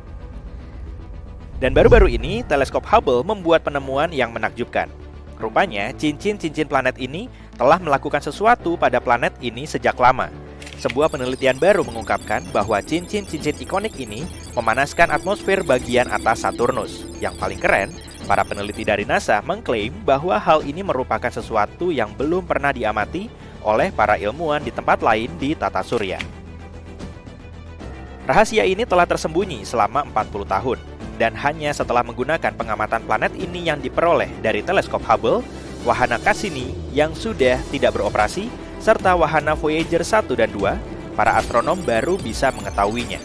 Dan baru-baru ini, teleskop Hubble membuat penemuan yang menakjubkan. Rupanya, cincin-cincin planet ini telah melakukan sesuatu pada planet ini sejak lama. Sebuah penelitian baru mengungkapkan bahwa cincin-cincin ikonik ini memanaskan atmosfer bagian atas Saturnus. Yang paling keren, para peneliti dari NASA mengklaim bahwa hal ini merupakan sesuatu yang belum pernah diamati oleh para ilmuwan di tempat lain di tata surya. Rahasia ini telah tersembunyi selama 40 tahun, dan hanya setelah menggunakan pengamatan planet ini yang diperoleh dari teleskop Hubble, wahana Cassini yang sudah tidak beroperasi, serta wahana Voyager 1 dan 2, para astronom baru bisa mengetahuinya.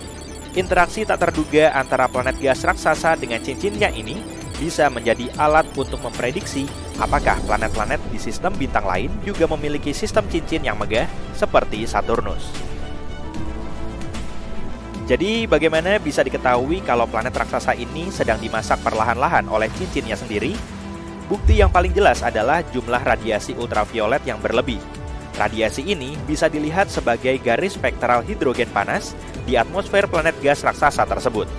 Interaksi tak terduga antara planet gas raksasa dengan cincinnya ini bisa menjadi alat untuk memprediksi apakah planet-planet di sistem bintang lain juga memiliki sistem cincin yang megah seperti Saturnus. Jadi bagaimana bisa diketahui kalau planet raksasa ini sedang dimasak perlahan-lahan oleh cincinnya sendiri? Bukti yang paling jelas adalah jumlah radiasi ultraviolet yang berlebih. Radiasi ini bisa dilihat sebagai garis spektral hidrogen panas di atmosfer planet gas raksasa tersebut.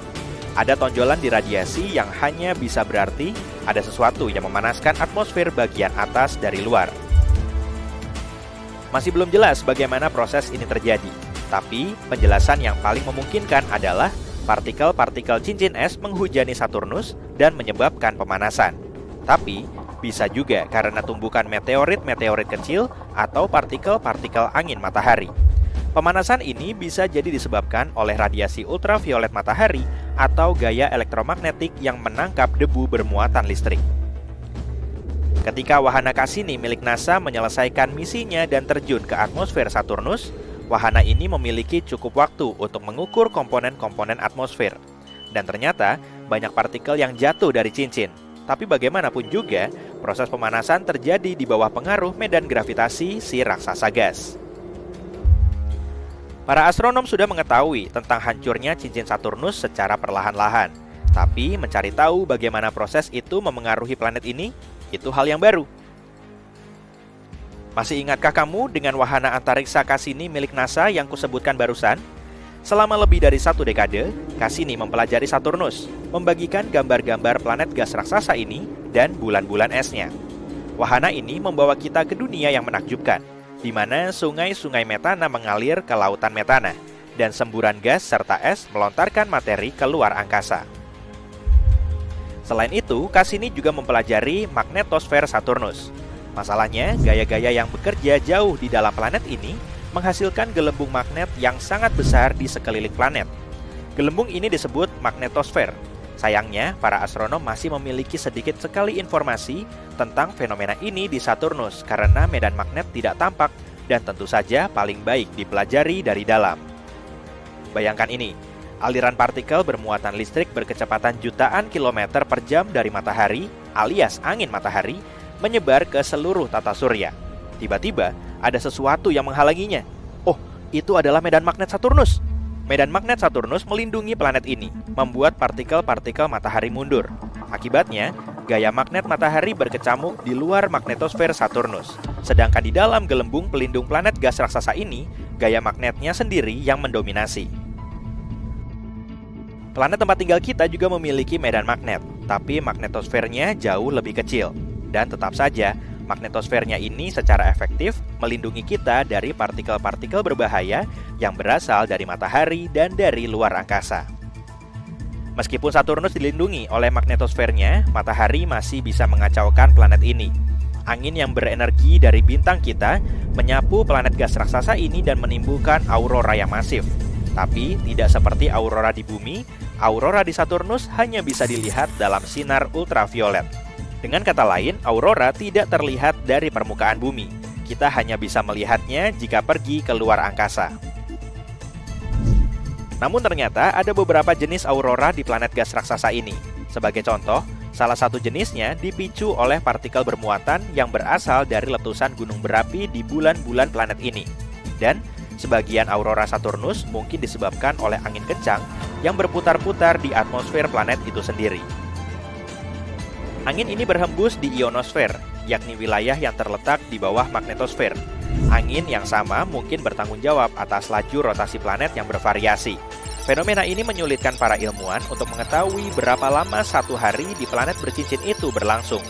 Ada tonjolan di radiasi yang hanya bisa berarti ada sesuatu yang memanaskan atmosfer bagian atas dari luar. Masih belum jelas bagaimana proses ini terjadi. Tapi, penjelasan yang paling memungkinkan adalah partikel-partikel cincin es menghujani Saturnus dan menyebabkan pemanasan. Tapi, bisa juga karena tumbukan meteorit-meteorit kecil atau partikel-partikel angin matahari. Pemanasan ini bisa jadi disebabkan oleh radiasi ultraviolet matahari atau gaya elektromagnetik yang menangkap debu bermuatan listrik. Ketika wahana Cassini milik NASA menyelesaikan misinya dan terjun ke atmosfer Saturnus, wahana ini memiliki cukup waktu untuk mengukur komponen-komponen atmosfer. Dan ternyata, banyak partikel yang jatuh dari cincin. Tapi bagaimanapun juga, proses pemanasan terjadi di bawah pengaruh medan gravitasi si raksasa gas. Para astronom sudah mengetahui tentang hancurnya cincin Saturnus secara perlahan-lahan. Tapi mencari tahu bagaimana proses itu memengaruhi planet ini, itu hal yang baru. Masih ingatkah kamu dengan wahana antariksa Cassini milik NASA yang kusebutkan barusan? Selama lebih dari 1 dekade, Cassini mempelajari Saturnus, membagikan gambar-gambar planet gas raksasa ini dan bulan-bulan esnya. Wahana ini membawa kita ke dunia yang menakjubkan, di mana sungai-sungai metana mengalir ke lautan metana, dan semburan gas serta es melontarkan materi ke luar angkasa. Selain itu, Cassini juga mempelajari magnetosfer Saturnus. Masalahnya, gaya-gaya yang bekerja jauh di dalam planet ini menghasilkan gelembung magnet yang sangat besar di sekeliling planet. Gelembung ini disebut magnetosfer. Sayangnya, para astronom masih memiliki sedikit sekali informasi tentang fenomena ini di Saturnus karena medan magnet tidak tampak dan tentu saja paling baik dipelajari dari dalam. Bayangkan ini, aliran partikel bermuatan listrik berkecepatan jutaan kilometer per jam dari matahari alias angin matahari menyebar ke seluruh tata surya. Tiba-tiba, ada sesuatu yang menghalanginya. Oh, itu adalah medan magnet Saturnus. Medan magnet Saturnus melindungi planet ini, membuat partikel-partikel matahari mundur. Akibatnya, gaya magnet matahari berkecamuk di luar magnetosfer Saturnus. Sedangkan di dalam gelembung pelindung planet gas raksasa ini, gaya magnetnya sendiri yang mendominasi. Planet tempat tinggal kita juga memiliki medan magnet, tapi magnetosfernya jauh lebih kecil. Dan tetap saja, magnetosfernya ini secara efektif melindungi kita dari partikel-partikel berbahaya yang berasal dari matahari dan dari luar angkasa. Meskipun Saturnus dilindungi oleh magnetosfernya, matahari masih bisa mengacaukan planet ini. Angin yang berenergi dari bintang kita menyapu planet gas raksasa ini dan menimbulkan aurora yang masif. Tapi tidak seperti aurora di bumi, aurora di Saturnus hanya bisa dilihat dalam sinar ultraviolet. Dengan kata lain, aurora tidak terlihat dari permukaan bumi. Kita hanya bisa melihatnya jika pergi ke luar angkasa. Namun ternyata ada beberapa jenis aurora di planet gas raksasa ini. Sebagai contoh, salah satu jenisnya dipicu oleh partikel bermuatan yang berasal dari letusan gunung berapi di bulan-bulan planet ini. Dan sebagian aurora Saturnus mungkin disebabkan oleh angin kencang yang berputar-putar di atmosfer planet itu sendiri. Angin ini berhembus di ionosfer, yakni wilayah yang terletak di bawah magnetosfer. Angin yang sama mungkin bertanggung jawab atas laju rotasi planet yang bervariasi. Fenomena ini menyulitkan para ilmuwan untuk mengetahui berapa lama satu hari di planet bercincin itu berlangsung.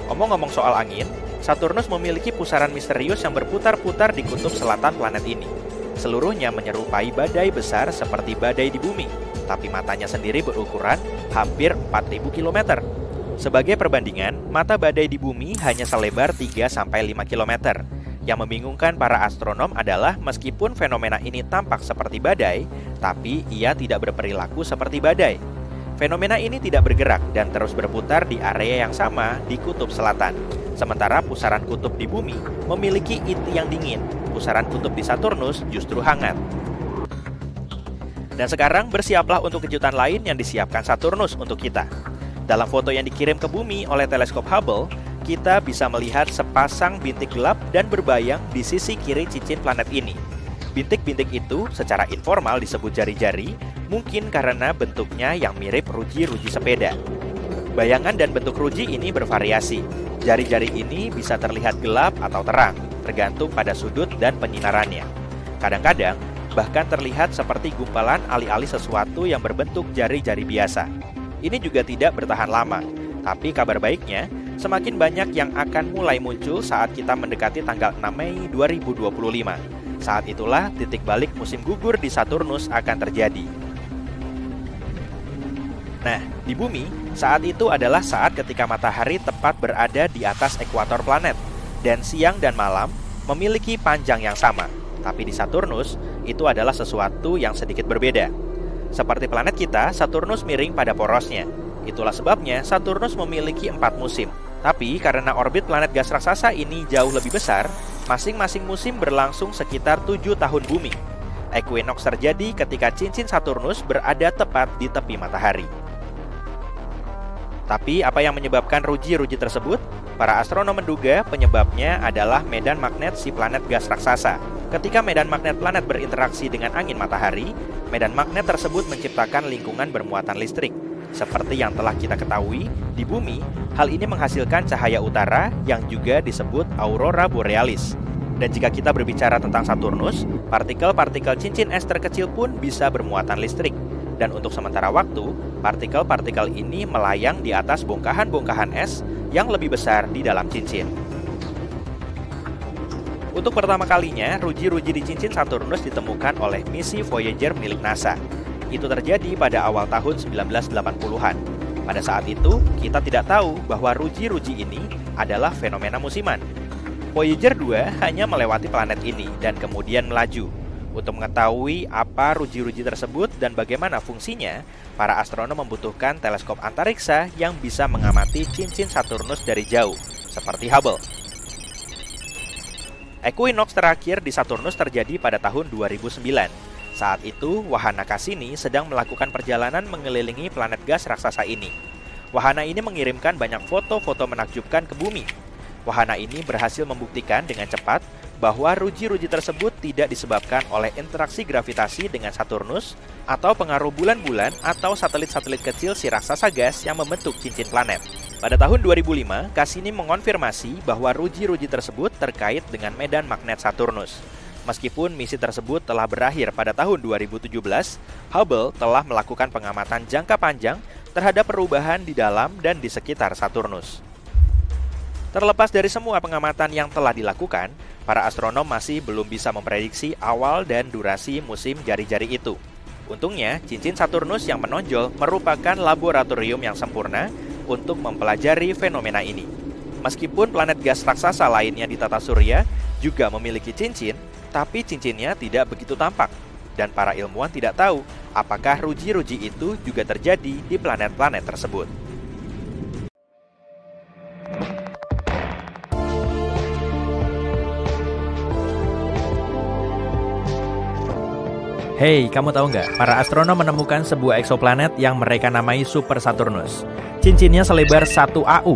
Omong-omong soal angin, Saturnus memiliki pusaran misterius yang berputar-putar di kutub selatan planet ini. Seluruhnya menyerupai badai besar seperti badai di bumi, tapi matanya sendiri berukuran hampir 4.000 km. Sebagai perbandingan, mata badai di bumi hanya selebar 3-5 km. Yang membingungkan para astronom adalah meskipun fenomena ini tampak seperti badai, tapi ia tidak berperilaku seperti badai. Fenomena ini tidak bergerak dan terus berputar di area yang sama di kutub selatan. Sementara pusaran kutub di bumi memiliki inti yang dingin, pusaran kutub di Saturnus justru hangat. Dan sekarang bersiaplah untuk kejutan lain yang disiapkan Saturnus untuk kita. Dalam foto yang dikirim ke bumi oleh teleskop Hubble, kita bisa melihat sepasang bintik gelap dan berbayang di sisi kiri cincin planet ini. Bintik-bintik itu secara informal disebut jari-jari, mungkin karena bentuknya yang mirip ruji-ruji sepeda. Bayangan dan bentuk ruji ini bervariasi. Jari-jari ini bisa terlihat gelap atau terang, tergantung pada sudut dan penyinarannya. Kadang-kadang, bahkan terlihat seperti gumpalan alih-alih sesuatu yang berbentuk jari-jari biasa. Ini juga tidak bertahan lama, tapi kabar baiknya, semakin banyak yang akan mulai muncul saat kita mendekati tanggal 6 Mei 2025. Saat itulah titik balik musim gugur di Saturnus akan terjadi. Nah, di Bumi, saat itu adalah saat ketika matahari tepat berada di atas ekuator planet, dan siang dan malam memiliki panjang yang sama. Tapi di Saturnus, itu adalah sesuatu yang sedikit berbeda. Seperti planet kita, Saturnus miring pada porosnya. Itulah sebabnya Saturnus memiliki 4 musim. Tapi karena orbit planet gas raksasa ini jauh lebih besar, masing-masing musim berlangsung sekitar 7 tahun bumi. Equinox terjadi ketika cincin Saturnus berada tepat di tepi matahari. Tapi apa yang menyebabkan ruji-ruji tersebut? Para astronom menduga penyebabnya adalah medan magnet si planet gas raksasa. Ketika medan magnet planet berinteraksi dengan angin matahari, medan magnet tersebut menciptakan lingkungan bermuatan listrik. Seperti yang telah kita ketahui, di Bumi, hal ini menghasilkan cahaya utara yang juga disebut aurora borealis. Dan jika kita berbicara tentang Saturnus, partikel-partikel cincin es terkecil pun bisa bermuatan listrik. Dan untuk sementara waktu, partikel-partikel ini melayang di atas bongkahan-bongkahan es yang lebih besar di dalam cincin. Untuk pertama kalinya, ruji-ruji di cincin Saturnus ditemukan oleh misi Voyager milik NASA. Itu terjadi pada awal tahun 1980-an. Pada saat itu, kita tidak tahu bahwa ruji-ruji ini adalah fenomena musiman. Voyager 2 hanya melewati planet ini dan kemudian melaju. Untuk mengetahui apa ruji-ruji tersebut dan bagaimana fungsinya, para astronom membutuhkan teleskop antariksa yang bisa mengamati cincin Saturnus dari jauh, seperti Hubble. Equinox terakhir di Saturnus terjadi pada tahun 2009. Saat itu, wahana Cassini sedang melakukan perjalanan mengelilingi planet gas raksasa ini. Wahana ini mengirimkan banyak foto-foto menakjubkan ke bumi. Wahana ini berhasil membuktikan dengan cepat bahwa ruji-ruji tersebut tidak disebabkan oleh interaksi gravitasi dengan Saturnus atau pengaruh bulan-bulan atau satelit-satelit kecil si raksasa gas yang membentuk cincin planet. Pada tahun 2005, Cassini mengonfirmasi bahwa ruji-ruji tersebut terkait dengan medan magnet Saturnus. Meskipun misi tersebut telah berakhir pada tahun 2017, Hubble telah melakukan pengamatan jangka panjang terhadap perubahan di dalam dan di sekitar Saturnus. Terlepas dari semua pengamatan yang telah dilakukan, para astronom masih belum bisa memprediksi awal dan durasi musim jari-jari itu. Untungnya, cincin Saturnus yang menonjol merupakan laboratorium yang sempurna untuk mempelajari fenomena ini. Meskipun planet gas raksasa lainnya di tata surya juga memiliki cincin, tapi cincinnya tidak begitu tampak. Dan para ilmuwan tidak tahu apakah ruji-ruji itu juga terjadi di planet-planet tersebut. Hey, kamu tahu nggak? Para astronom menemukan sebuah eksoplanet yang mereka namai Super Saturnus. Cincinnya selebar 1 AU.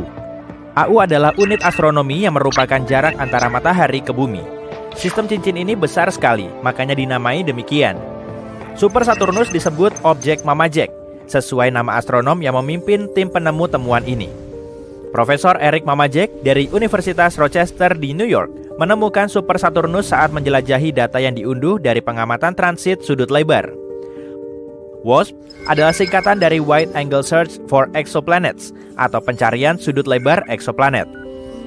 AU adalah unit astronomi yang merupakan jarak antara matahari ke bumi. Sistem cincin ini besar sekali, makanya dinamai demikian. Super Saturnus disebut objek Mama Jack, sesuai nama astronom yang memimpin tim penemu temuan ini. Profesor Eric Mama Jack dari Universitas Rochester di New York menemukan Super Saturnus saat menjelajahi data yang diunduh dari pengamatan transit sudut lebar. WASP adalah singkatan dari Wide Angle Search for Exoplanets atau pencarian sudut lebar eksoplanet.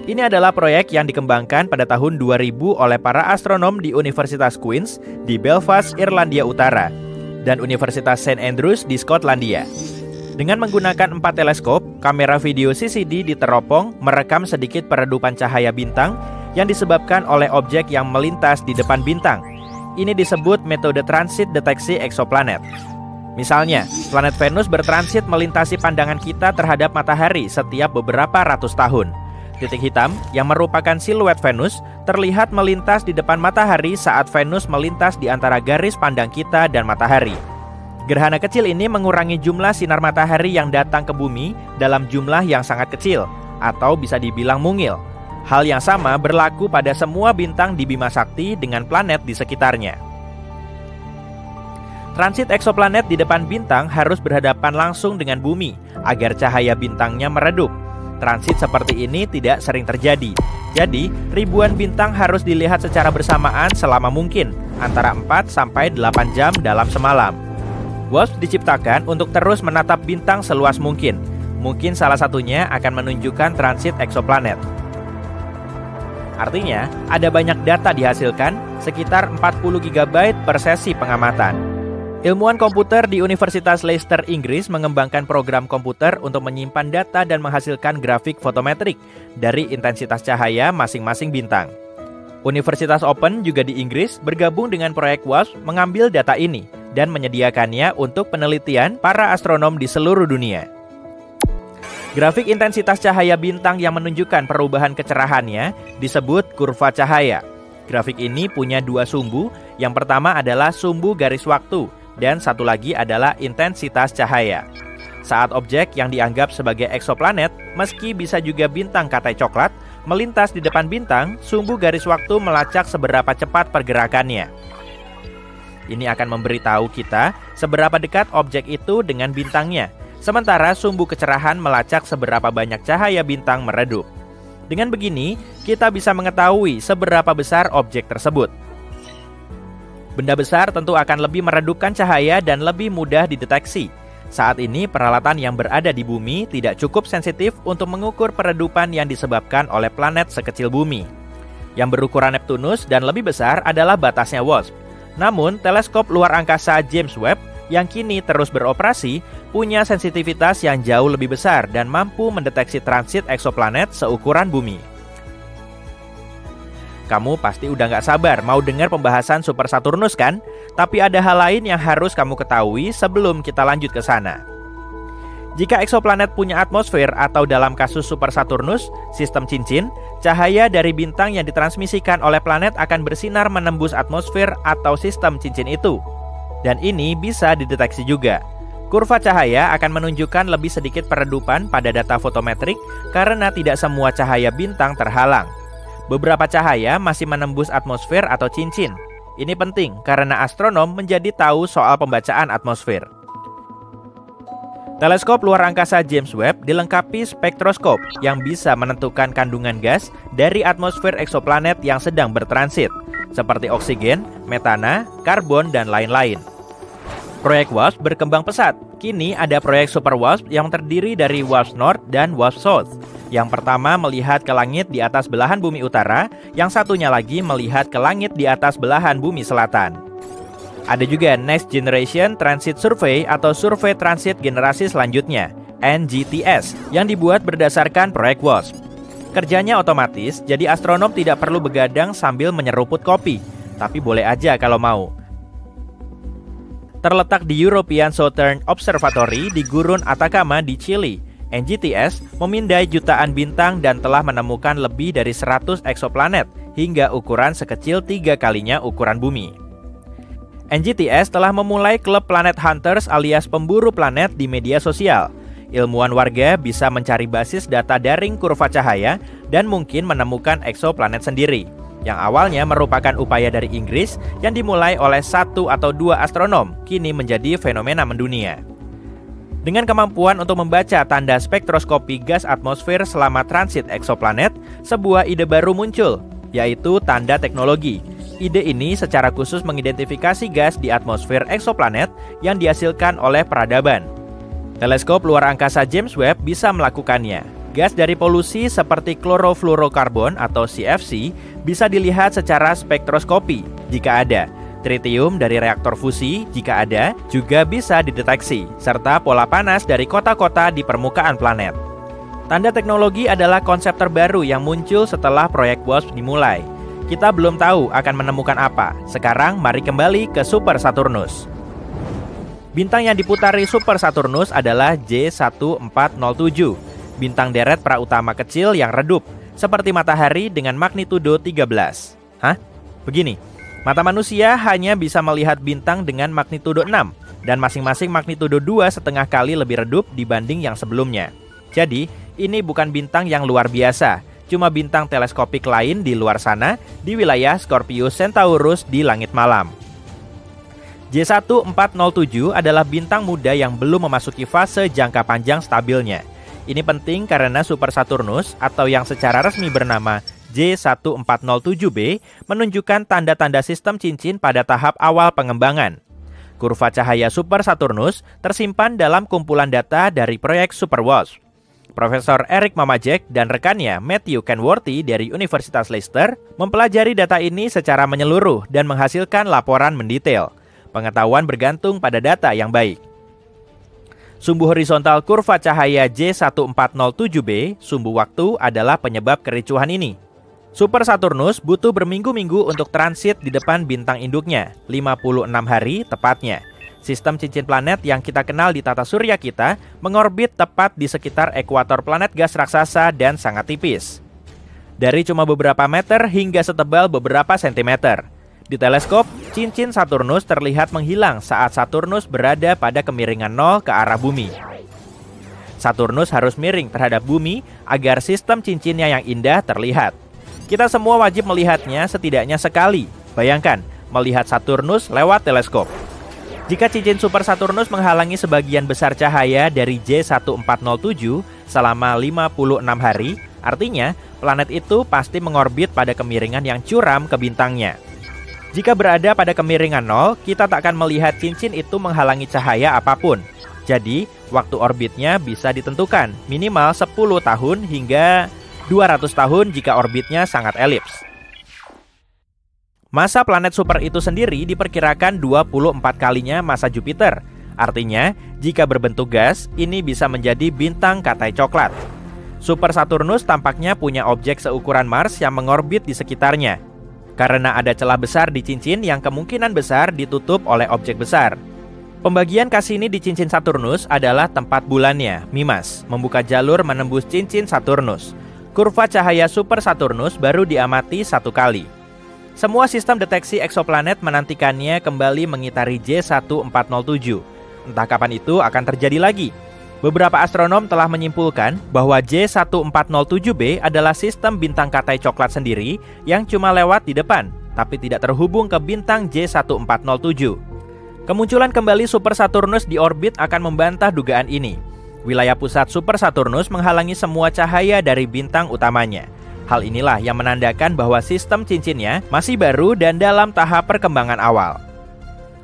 Ini adalah proyek yang dikembangkan pada tahun 2000 oleh para astronom di Universitas Queen's di Belfast, Irlandia Utara, dan Universitas St. Andrews di Skotlandia. Dengan menggunakan 4 teleskop, kamera video CCD di teropong merekam sedikit peredupan cahaya bintang yang disebabkan oleh objek yang melintas di depan bintang. Ini disebut metode transit deteksi eksoplanet. Misalnya, planet Venus bertransit melintasi pandangan kita terhadap matahari setiap beberapa ratus tahun. Titik hitam yang merupakan siluet Venus terlihat melintas di depan matahari saat Venus melintas di antara garis pandang kita dan matahari. Gerhana kecil ini mengurangi jumlah sinar matahari yang datang ke bumi dalam jumlah yang sangat kecil, atau bisa dibilang mungil. Hal yang sama berlaku pada semua bintang di Bima Sakti dengan planet di sekitarnya. Transit eksoplanet di depan bintang harus berhadapan langsung dengan bumi agar cahaya bintangnya meredup. Transit seperti ini tidak sering terjadi. Jadi, ribuan bintang harus dilihat secara bersamaan selama mungkin, antara 4-8 jam dalam semalam. WASP diciptakan untuk terus menatap bintang seluas mungkin. Mungkin salah satunya akan menunjukkan transit eksoplanet. Artinya, ada banyak data dihasilkan, sekitar 40 GB per sesi pengamatan. Ilmuwan komputer di Universitas Leicester, Inggris mengembangkan program komputer untuk menyimpan data dan menghasilkan grafik fotometrik dari intensitas cahaya masing-masing bintang. Universitas Open juga di Inggris bergabung dengan proyek WASP mengambil data ini dan menyediakannya untuk penelitian para astronom di seluruh dunia. Grafik intensitas cahaya bintang yang menunjukkan perubahan kecerahannya disebut kurva cahaya. Grafik ini punya dua sumbu, yang pertama adalah sumbu garis waktu, dan satu lagi adalah intensitas cahaya. Saat objek yang dianggap sebagai eksoplanet, meski bisa juga bintang katai coklat, melintas di depan bintang, sumbu garis waktu melacak seberapa cepat pergerakannya. Ini akan memberitahu kita seberapa dekat objek itu dengan bintangnya. Sementara sumbu kecerahan melacak seberapa banyak cahaya bintang meredup. Dengan begini, kita bisa mengetahui seberapa besar objek tersebut. Benda besar tentu akan lebih meredupkan cahaya dan lebih mudah dideteksi. Saat ini, peralatan yang berada di bumi tidak cukup sensitif untuk mengukur peredupan yang disebabkan oleh planet sekecil bumi. Yang berukuran Neptunus dan lebih besar adalah batasnya WASP. Namun, teleskop luar angkasa James Webb yang kini terus beroperasi, punya sensitivitas yang jauh lebih besar dan mampu mendeteksi transit eksoplanet seukuran bumi. Kamu pasti udah nggak sabar mau dengar pembahasan Super Saturnus kan? Tapi ada hal lain yang harus kamu ketahui sebelum kita lanjut ke sana. Jika eksoplanet punya atmosfer atau dalam kasus Super Saturnus, sistem cincin, cahaya dari bintang yang ditransmisikan oleh planet akan bersinar menembus atmosfer atau sistem cincin itu. Dan ini bisa dideteksi juga. Kurva cahaya akan menunjukkan lebih sedikit peredupan pada data fotometrik karena tidak semua cahaya bintang terhalang. Beberapa cahaya masih menembus atmosfer atau cincin. Ini penting karena astronom menjadi tahu soal pembacaan atmosfer. Teleskop luar angkasa James Webb dilengkapi spektroskop yang bisa menentukan kandungan gas dari atmosfer eksoplanet yang sedang bertransit, seperti oksigen, metana, karbon, dan lain-lain. Proyek WASP berkembang pesat. Kini ada proyek Super WASP yang terdiri dari WASP North dan WASP South. Yang pertama melihat ke langit di atas belahan bumi utara, yang satunya lagi melihat ke langit di atas belahan bumi selatan. Ada juga Next Generation Transit Survey atau Survei Transit Generasi Selanjutnya, NGTS, yang dibuat berdasarkan proyek WASP. Kerjanya otomatis, jadi astronom tidak perlu begadang sambil menyeruput kopi, tapi boleh aja kalau mau. Terletak di European Southern Observatory di Gurun Atacama di Chili, NGTS memindai jutaan bintang dan telah menemukan lebih dari 100 eksoplanet hingga ukuran sekecil 3 kalinya ukuran bumi. NGTS telah memulai klub Planet Hunters alias pemburu planet di media sosial. Ilmuwan warga bisa mencari basis data daring kurva cahaya dan mungkin menemukan eksoplanet sendiri, yang awalnya merupakan upaya dari Inggris yang dimulai oleh 1 atau 2 astronom, kini menjadi fenomena mendunia. Dengan kemampuan untuk membaca tanda spektroskopi gas atmosfer selama transit eksoplanet, sebuah ide baru muncul, yaitu tanda teknologi. Ide ini secara khusus mengidentifikasi gas di atmosfer eksoplanet yang dihasilkan oleh peradaban. Teleskop luar angkasa James Webb bisa melakukannya. Gas dari polusi seperti klorofluorokarbon atau CFC bisa dilihat secara spektroskopi jika ada. Tritium dari reaktor fusi jika ada juga bisa dideteksi, serta pola panas dari kota-kota di permukaan planet. Tanda teknologi adalah konsep terbaru yang muncul setelah proyek WASP dimulai. Kita belum tahu akan menemukan apa. Sekarang mari kembali ke Super Saturnus. Bintang yang diputari Super Saturnus adalah J1407. Bintang deret prautama kecil yang redup, seperti matahari dengan magnitudo 13. Hah? Begini, mata manusia hanya bisa melihat bintang dengan magnitudo 6, dan masing-masing magnitudo 2,5 kali lebih redup dibanding yang sebelumnya. Jadi, ini bukan bintang yang luar biasa, cuma bintang teleskopik lain di luar sana, di wilayah Scorpius Centaurus di langit malam. J1407 adalah bintang muda yang belum memasuki fase jangka panjang stabilnya. Ini penting karena Super Saturnus atau yang secara resmi bernama J1407b menunjukkan tanda-tanda sistem cincin pada tahap awal pengembangan. Kurva cahaya Super Saturnus tersimpan dalam kumpulan data dari proyek SuperWatch. Profesor Eric Mamajek dan rekannya Matthew Kenworthy dari Universitas Leicester mempelajari data ini secara menyeluruh dan menghasilkan laporan mendetail. Pengetahuan bergantung pada data yang baik. Sumbu horizontal kurva cahaya J1407b, sumbu waktu, adalah penyebab kericuhan ini. Super Saturnus butuh berminggu-minggu untuk transit di depan bintang induknya, 56 hari tepatnya. Sistem cincin planet yang kita kenal di tata surya kita mengorbit tepat di sekitar ekuator planet gas raksasa dan sangat tipis. Dari cuma beberapa meter hingga setebal beberapa sentimeter. Di teleskop, cincin Saturnus terlihat menghilang saat Saturnus berada pada kemiringan 0 ke arah bumi. Saturnus harus miring terhadap bumi agar sistem cincinnya yang indah terlihat. Kita semua wajib melihatnya setidaknya sekali. Bayangkan, melihat Saturnus lewat teleskop. Jika cincin Super Saturnus menghalangi sebagian besar cahaya dari J1407 selama 56 hari, artinya planet itu pasti mengorbit pada kemiringan yang curam ke bintangnya. Jika berada pada kemiringan 0, kita tak akan melihat cincin itu menghalangi cahaya apapun. Jadi, waktu orbitnya bisa ditentukan, minimal 10 tahun hingga 200 tahun jika orbitnya sangat elips. Masa planet super itu sendiri diperkirakan 24 kalinya masa Jupiter. Artinya, jika berbentuk gas, ini bisa menjadi bintang katai coklat. Super Saturnus tampaknya punya objek seukuran Mars yang mengorbit di sekitarnya. Karena ada celah besar di cincin yang kemungkinan besar ditutup oleh objek besar. Pembagian Cassini di cincin Saturnus adalah tempat bulannya, Mimas, membuka jalur menembus cincin Saturnus. Kurva cahaya Super Saturnus baru diamati 1 kali. Semua sistem deteksi eksoplanet menantikannya kembali mengitari J1407. Entah kapan itu akan terjadi lagi. Beberapa astronom telah menyimpulkan bahwa J1407b adalah sistem bintang katai coklat sendiri yang cuma lewat di depan, tapi tidak terhubung ke bintang J1407. Kemunculan kembali Super Saturnus di orbit akan membantah dugaan ini. Wilayah pusat Super Saturnus menghalangi semua cahaya dari bintang utamanya. Hal inilah yang menandakan bahwa sistem cincinnya masih baru dan dalam tahap perkembangan awal.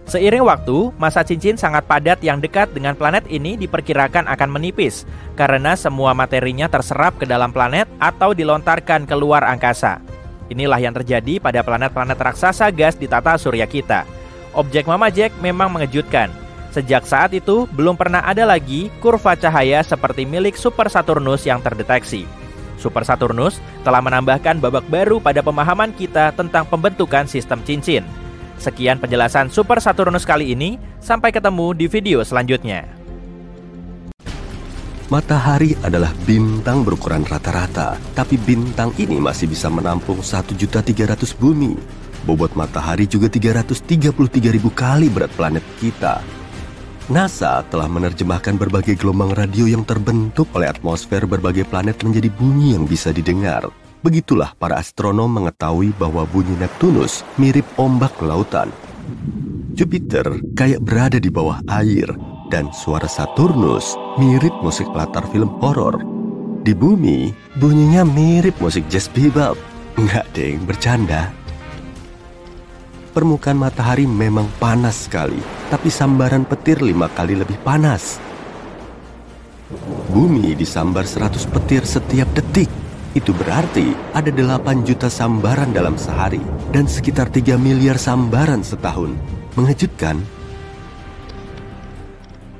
Seiring waktu, masa cincin sangat padat yang dekat dengan planet ini diperkirakan akan menipis karena semua materinya terserap ke dalam planet atau dilontarkan keluar angkasa. Inilah yang terjadi pada planet-planet raksasa gas di tata surya kita. Objek Mamajek memang mengejutkan. Sejak saat itu, belum pernah ada lagi kurva cahaya seperti milik Super Saturnus yang terdeteksi. Super Saturnus telah menambahkan babak baru pada pemahaman kita tentang pembentukan sistem cincin. Sekian penjelasan Super Saturnus kali ini, sampai ketemu di video selanjutnya. Matahari adalah bintang berukuran rata-rata, tapi bintang ini masih bisa menampung 1.300.000 bumi. Bobot matahari juga 333.000 kali berat planet kita. NASA telah menerjemahkan berbagai gelombang radio yang terbentuk oleh atmosfer berbagai planet menjadi bunyi yang bisa didengar. Begitulah para astronom mengetahui bahwa bunyi Neptunus mirip ombak lautan. Jupiter kayak berada di bawah air, dan suara Saturnus mirip musik latar film horor. Di bumi, bunyinya mirip musik jazz bebop. Nggak deng, bercanda. Permukaan matahari memang panas sekali, tapi sambaran petir 5 kali lebih panas. Bumi disambar 100 petir setiap detik. Itu berarti ada 8 juta sambaran dalam sehari dan sekitar 3 miliar sambaran setahun. Mengejutkan?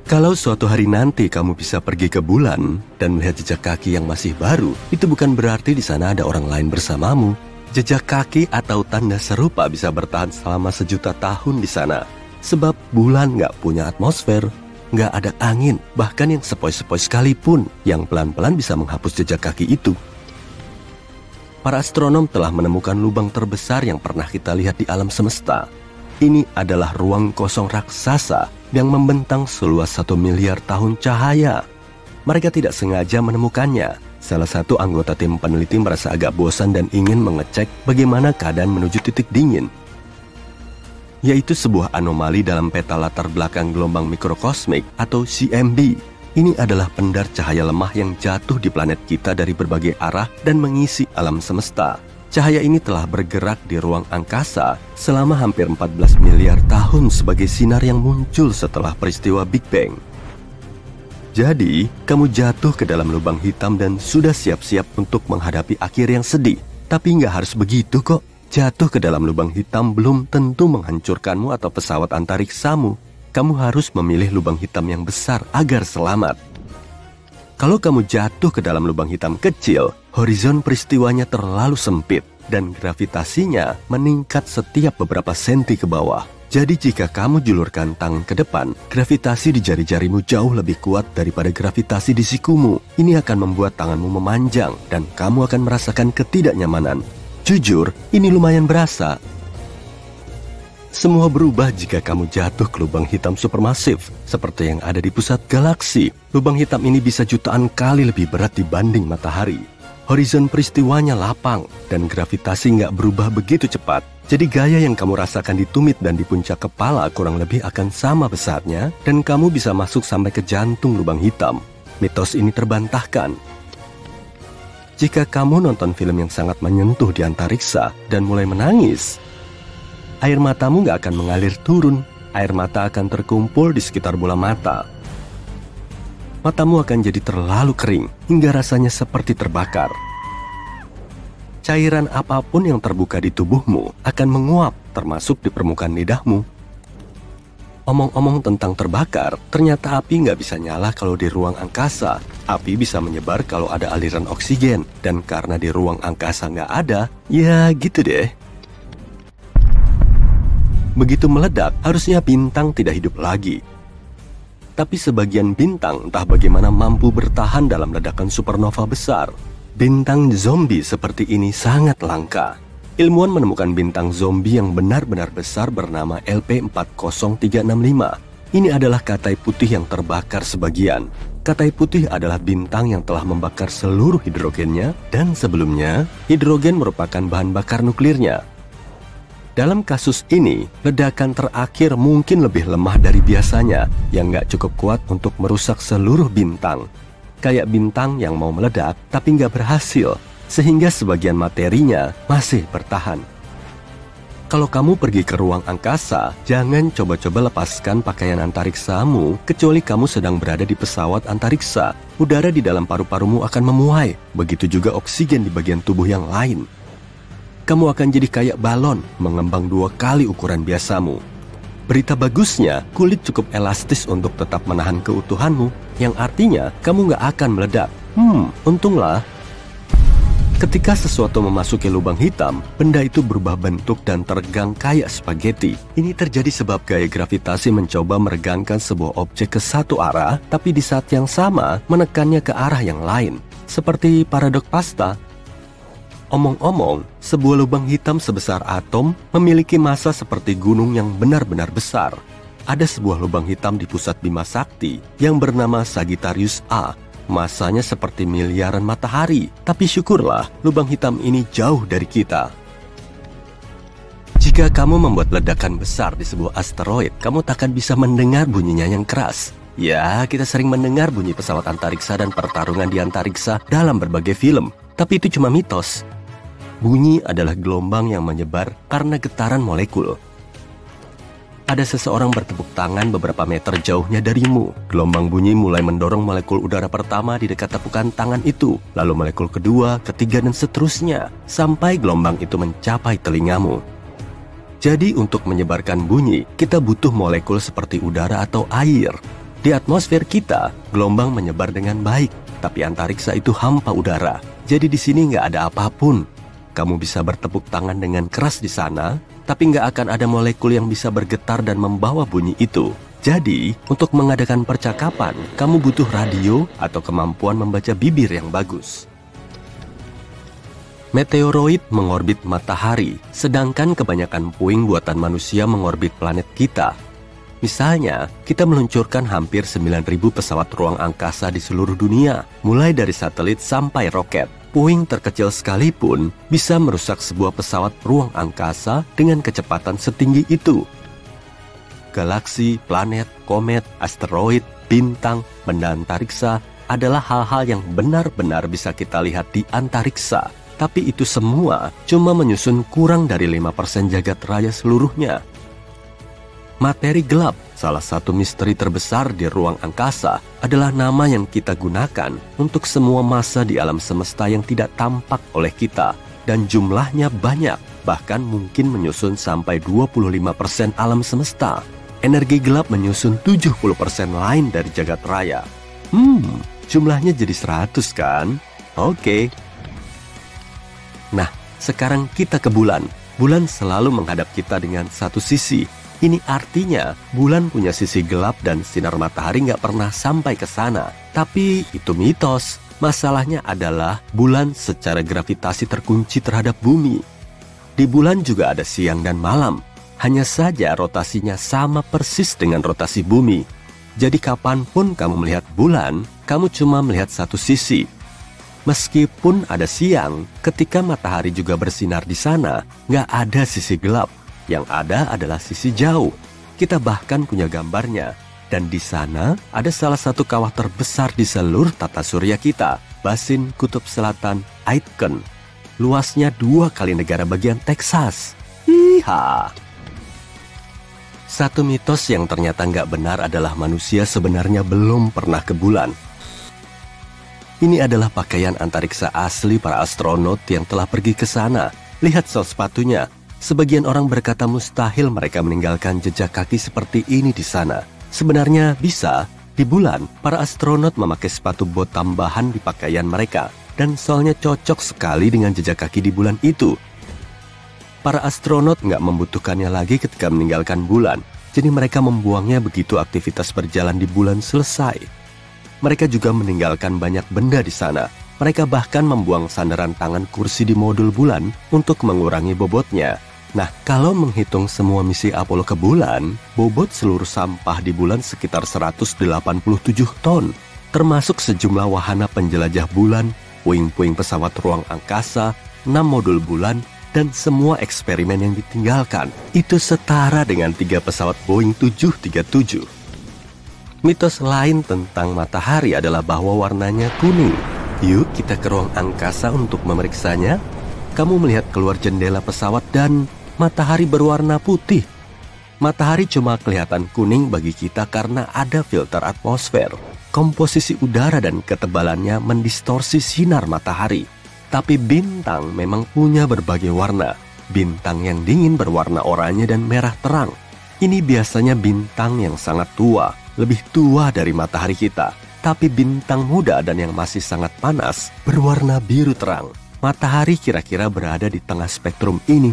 Kalau suatu hari nanti kamu bisa pergi ke bulan dan melihat jejak kaki yang masih baru, itu bukan berarti di sana ada orang lain bersamamu. Jejak kaki atau tanda serupa bisa bertahan selama 1 juta tahun di sana. Sebab bulan nggak punya atmosfer, nggak ada angin, bahkan yang sepoi-sepoi sekalipun yang pelan-pelan bisa menghapus jejak kaki itu. Para astronom telah menemukan lubang terbesar yang pernah kita lihat di alam semesta. Ini adalah ruang kosong raksasa yang membentang seluas 1 miliar tahun cahaya. Mereka tidak sengaja menemukannya. Salah satu anggota tim peneliti merasa agak bosan dan ingin mengecek bagaimana keadaan menuju titik dingin. yaitu sebuah anomali dalam peta latar belakang gelombang mikrokosmik atau CMB. Ini adalah pendar cahaya lemah yang jatuh di planet kita dari berbagai arah dan mengisi alam semesta. Cahaya ini telah bergerak di ruang angkasa selama hampir 14 miliar tahun sebagai sinar yang muncul setelah peristiwa Big Bang. Jadi, kamu jatuh ke dalam lubang hitam dan sudah siap-siap untuk menghadapi akhir yang sedih. Tapi nggak harus begitu kok. Jatuh ke dalam lubang hitam belum tentu menghancurkanmu atau pesawat antariksamu. Kamu harus memilih lubang hitam yang besar agar selamat. Kalau kamu jatuh ke dalam lubang hitam kecil, horizon peristiwanya terlalu sempit dan gravitasinya meningkat setiap beberapa senti ke bawah. Jadi jika kamu julurkan tangan ke depan, gravitasi di jari-jarimu jauh lebih kuat daripada gravitasi di sikumu. Ini akan membuat tanganmu memanjang dan kamu akan merasakan ketidaknyamanan. Jujur, ini lumayan berasa. Semua berubah jika kamu jatuh ke lubang hitam supermasif, seperti yang ada di pusat galaksi. Lubang hitam ini bisa jutaan kali lebih berat dibanding matahari. Horizon peristiwanya lapang, dan gravitasi nggak berubah begitu cepat. Jadi gaya yang kamu rasakan di tumit dan di puncak kepala kurang lebih akan sama besarnya, dan kamu bisa masuk sampai ke jantung lubang hitam. Mitos ini terbantahkan. Jika kamu nonton film yang sangat menyentuh di antariksa dan mulai menangis, air matamu nggak akan mengalir turun. Air mata akan terkumpul di sekitar bola mata. Matamu akan jadi terlalu kering hingga rasanya seperti terbakar. Cairan apapun yang terbuka di tubuhmu akan menguap, termasuk di permukaan lidahmu. Omong-omong tentang terbakar, ternyata api nggak bisa nyala kalau di ruang angkasa. Api bisa menyebar kalau ada aliran oksigen, dan karena di ruang angkasa nggak ada, ya gitu deh. Begitu meledak, harusnya bintang tidak hidup lagi. Tapi sebagian bintang entah bagaimana mampu bertahan dalam ledakan supernova besar. Bintang zombie seperti ini sangat langka. Ilmuwan menemukan bintang zombie yang benar-benar besar bernama LP40365. Ini adalah katai putih yang terbakar sebagian. Katai putih adalah bintang yang telah membakar seluruh hidrogennya, dan sebelumnya, hidrogen merupakan bahan bakar nuklirnya. Dalam kasus ini, ledakan terakhir mungkin lebih lemah dari biasanya, yang nggak cukup kuat untuk merusak seluruh bintang. Kayak bintang yang mau meledak, tapi nggak berhasil, sehingga sebagian materinya masih bertahan. Kalau kamu pergi ke ruang angkasa, jangan coba-coba lepaskan pakaian antariksamu, kecuali kamu sedang berada di pesawat antariksa. Udara di dalam paru-parumu akan memuai, begitu juga oksigen di bagian tubuh yang lain. Kamu akan jadi kayak balon, mengembang 2 kali ukuran biasamu. Berita bagusnya, kulit cukup elastis untuk tetap menahan keutuhanmu, yang artinya kamu nggak akan meledak. Untunglah. Ketika sesuatu memasuki lubang hitam, benda itu berubah bentuk dan teregang kayak spaghetti. Ini terjadi sebab gaya gravitasi mencoba meregangkan sebuah objek ke satu arah, tapi di saat yang sama menekannya ke arah yang lain. Seperti paradok pasta. Omong-omong, sebuah lubang hitam sebesar atom memiliki massa seperti gunung yang benar-benar besar. Ada sebuah lubang hitam di pusat Bima Sakti yang bernama Sagittarius A. Masanya seperti miliaran matahari, tapi syukurlah lubang hitam ini jauh dari kita. Jika kamu membuat ledakan besar di sebuah asteroid, kamu takkan bisa mendengar bunyinya yang keras. Ya, kita sering mendengar bunyi pesawat antariksa dan pertarungan di antariksa dalam berbagai film, tapi itu cuma mitos. Bunyi adalah gelombang yang menyebar karena getaran molekul. Ada seseorang bertepuk tangan beberapa meter jauhnya darimu. Gelombang bunyi mulai mendorong molekul udara pertama di dekat tepukan tangan itu, lalu molekul kedua, ketiga, dan seterusnya, sampai gelombang itu mencapai telingamu. Jadi untuk menyebarkan bunyi, kita butuh molekul seperti udara atau air. Di atmosfer kita, gelombang menyebar dengan baik, tapi antariksa itu hampa udara. Jadi di sini nggak ada apapun. Kamu bisa bertepuk tangan dengan keras di sana, tapi nggak akan ada molekul yang bisa bergetar dan membawa bunyi itu. Jadi, untuk mengadakan percakapan, kamu butuh radio atau kemampuan membaca bibir yang bagus. Meteoroid mengorbit matahari, sedangkan kebanyakan puing buatan manusia mengorbit planet kita. Misalnya, kita meluncurkan hampir 9.000 pesawat ruang angkasa di seluruh dunia, mulai dari satelit sampai roket. Puing terkecil sekalipun bisa merusak sebuah pesawat ruang angkasa dengan kecepatan setinggi itu. galaksi, planet, komet, asteroid, bintang, benda antariksa adalah hal-hal yang benar-benar bisa kita lihat di antariksa. Tapi itu semua cuma menyusun kurang dari 5% jagat raya seluruhnya. Materi gelap, salah satu misteri terbesar di ruang angkasa, adalah nama yang kita gunakan untuk semua massa di alam semesta yang tidak tampak oleh kita. Dan jumlahnya banyak, bahkan mungkin menyusun sampai 25% alam semesta. Energi gelap menyusun 70% lain dari jagat raya. Jumlahnya jadi 100 kan? Oke. Nah, sekarang kita ke bulan. Bulan selalu menghadap kita dengan satu sisi. Ini artinya bulan punya sisi gelap dan sinar matahari nggak pernah sampai ke sana. Tapi itu mitos. Masalahnya adalah bulan secara gravitasi terkunci terhadap bumi. Di bulan juga ada siang dan malam. Hanya saja rotasinya sama persis dengan rotasi bumi. Jadi kapanpun kamu melihat bulan, kamu cuma melihat satu sisi. Meskipun ada siang, ketika matahari juga bersinar di sana, nggak ada sisi gelap. Yang ada adalah sisi jauh. Kita bahkan punya gambarnya. Dan di sana ada salah satu kawah terbesar di seluruh tata surya kita, Basin Kutub Selatan Aitken. Luasnya 2 kali negara bagian Texas. Hiha. Satu mitos yang ternyata nggak benar adalah manusia sebenarnya belum pernah ke bulan. Ini adalah pakaian antariksa asli para astronot yang telah pergi ke sana. Lihat sol sepatunya. Sebagian orang berkata mustahil mereka meninggalkan jejak kaki seperti ini di sana. Sebenarnya bisa. Di bulan, para astronot memakai sepatu bot tambahan di pakaian mereka. Dan solnya cocok sekali dengan jejak kaki di bulan itu. Para astronot nggak membutuhkannya lagi ketika meninggalkan bulan. Jadi mereka membuangnya begitu aktivitas berjalan di bulan selesai. Mereka juga meninggalkan banyak benda di sana. Mereka bahkan membuang sandaran tangan kursi di modul bulan untuk mengurangi bobotnya. Nah, kalau menghitung semua misi Apollo ke bulan, bobot seluruh sampah di bulan sekitar 187 ton. Termasuk sejumlah wahana penjelajah bulan, puing-puing pesawat ruang angkasa, 6 modul bulan, dan semua eksperimen yang ditinggalkan. Itu setara dengan 3 pesawat Boeing 737. Mitos lain tentang matahari adalah bahwa warnanya kuning. Yuk kita ke ruang angkasa untuk memeriksanya. Kamu melihat keluar jendela pesawat dan matahari berwarna putih. Matahari cuma kelihatan kuning bagi kita karena ada filter atmosfer. Komposisi udara dan ketebalannya mendistorsi sinar matahari. Tapi bintang memang punya berbagai warna. Bintang yang dingin berwarna oranye dan merah terang. Ini biasanya bintang yang sangat tua, lebih tua dari matahari kita. Tapi bintang muda dan yang masih sangat panas berwarna biru terang. Matahari kira-kira berada di tengah spektrum ini.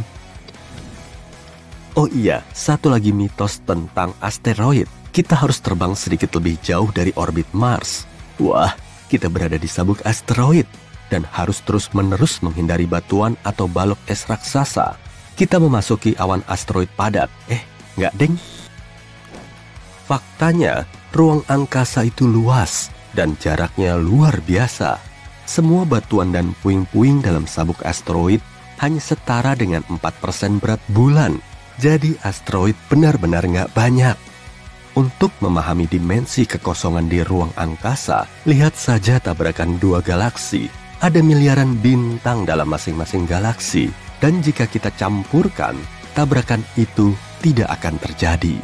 Oh iya, satu lagi mitos tentang asteroid. Kita harus terbang sedikit lebih jauh dari orbit Mars. Wah, kita berada di sabuk asteroid dan harus terus-menerus menghindari batuan atau balok es raksasa. Kita memasuki awan asteroid padat. Nggak deng. Faktanya, ruang angkasa itu luas dan jaraknya luar biasa. Semua batuan dan puing-puing dalam sabuk asteroid hanya setara dengan 4% berat bulan. Jadi asteroid benar-benar nggak banyak. Untuk memahami dimensi kekosongan di ruang angkasa, lihat saja tabrakan 2 galaksi. Ada miliaran bintang dalam masing-masing galaksi. Dan jika kita campurkan, tabrakan itu tidak akan terjadi.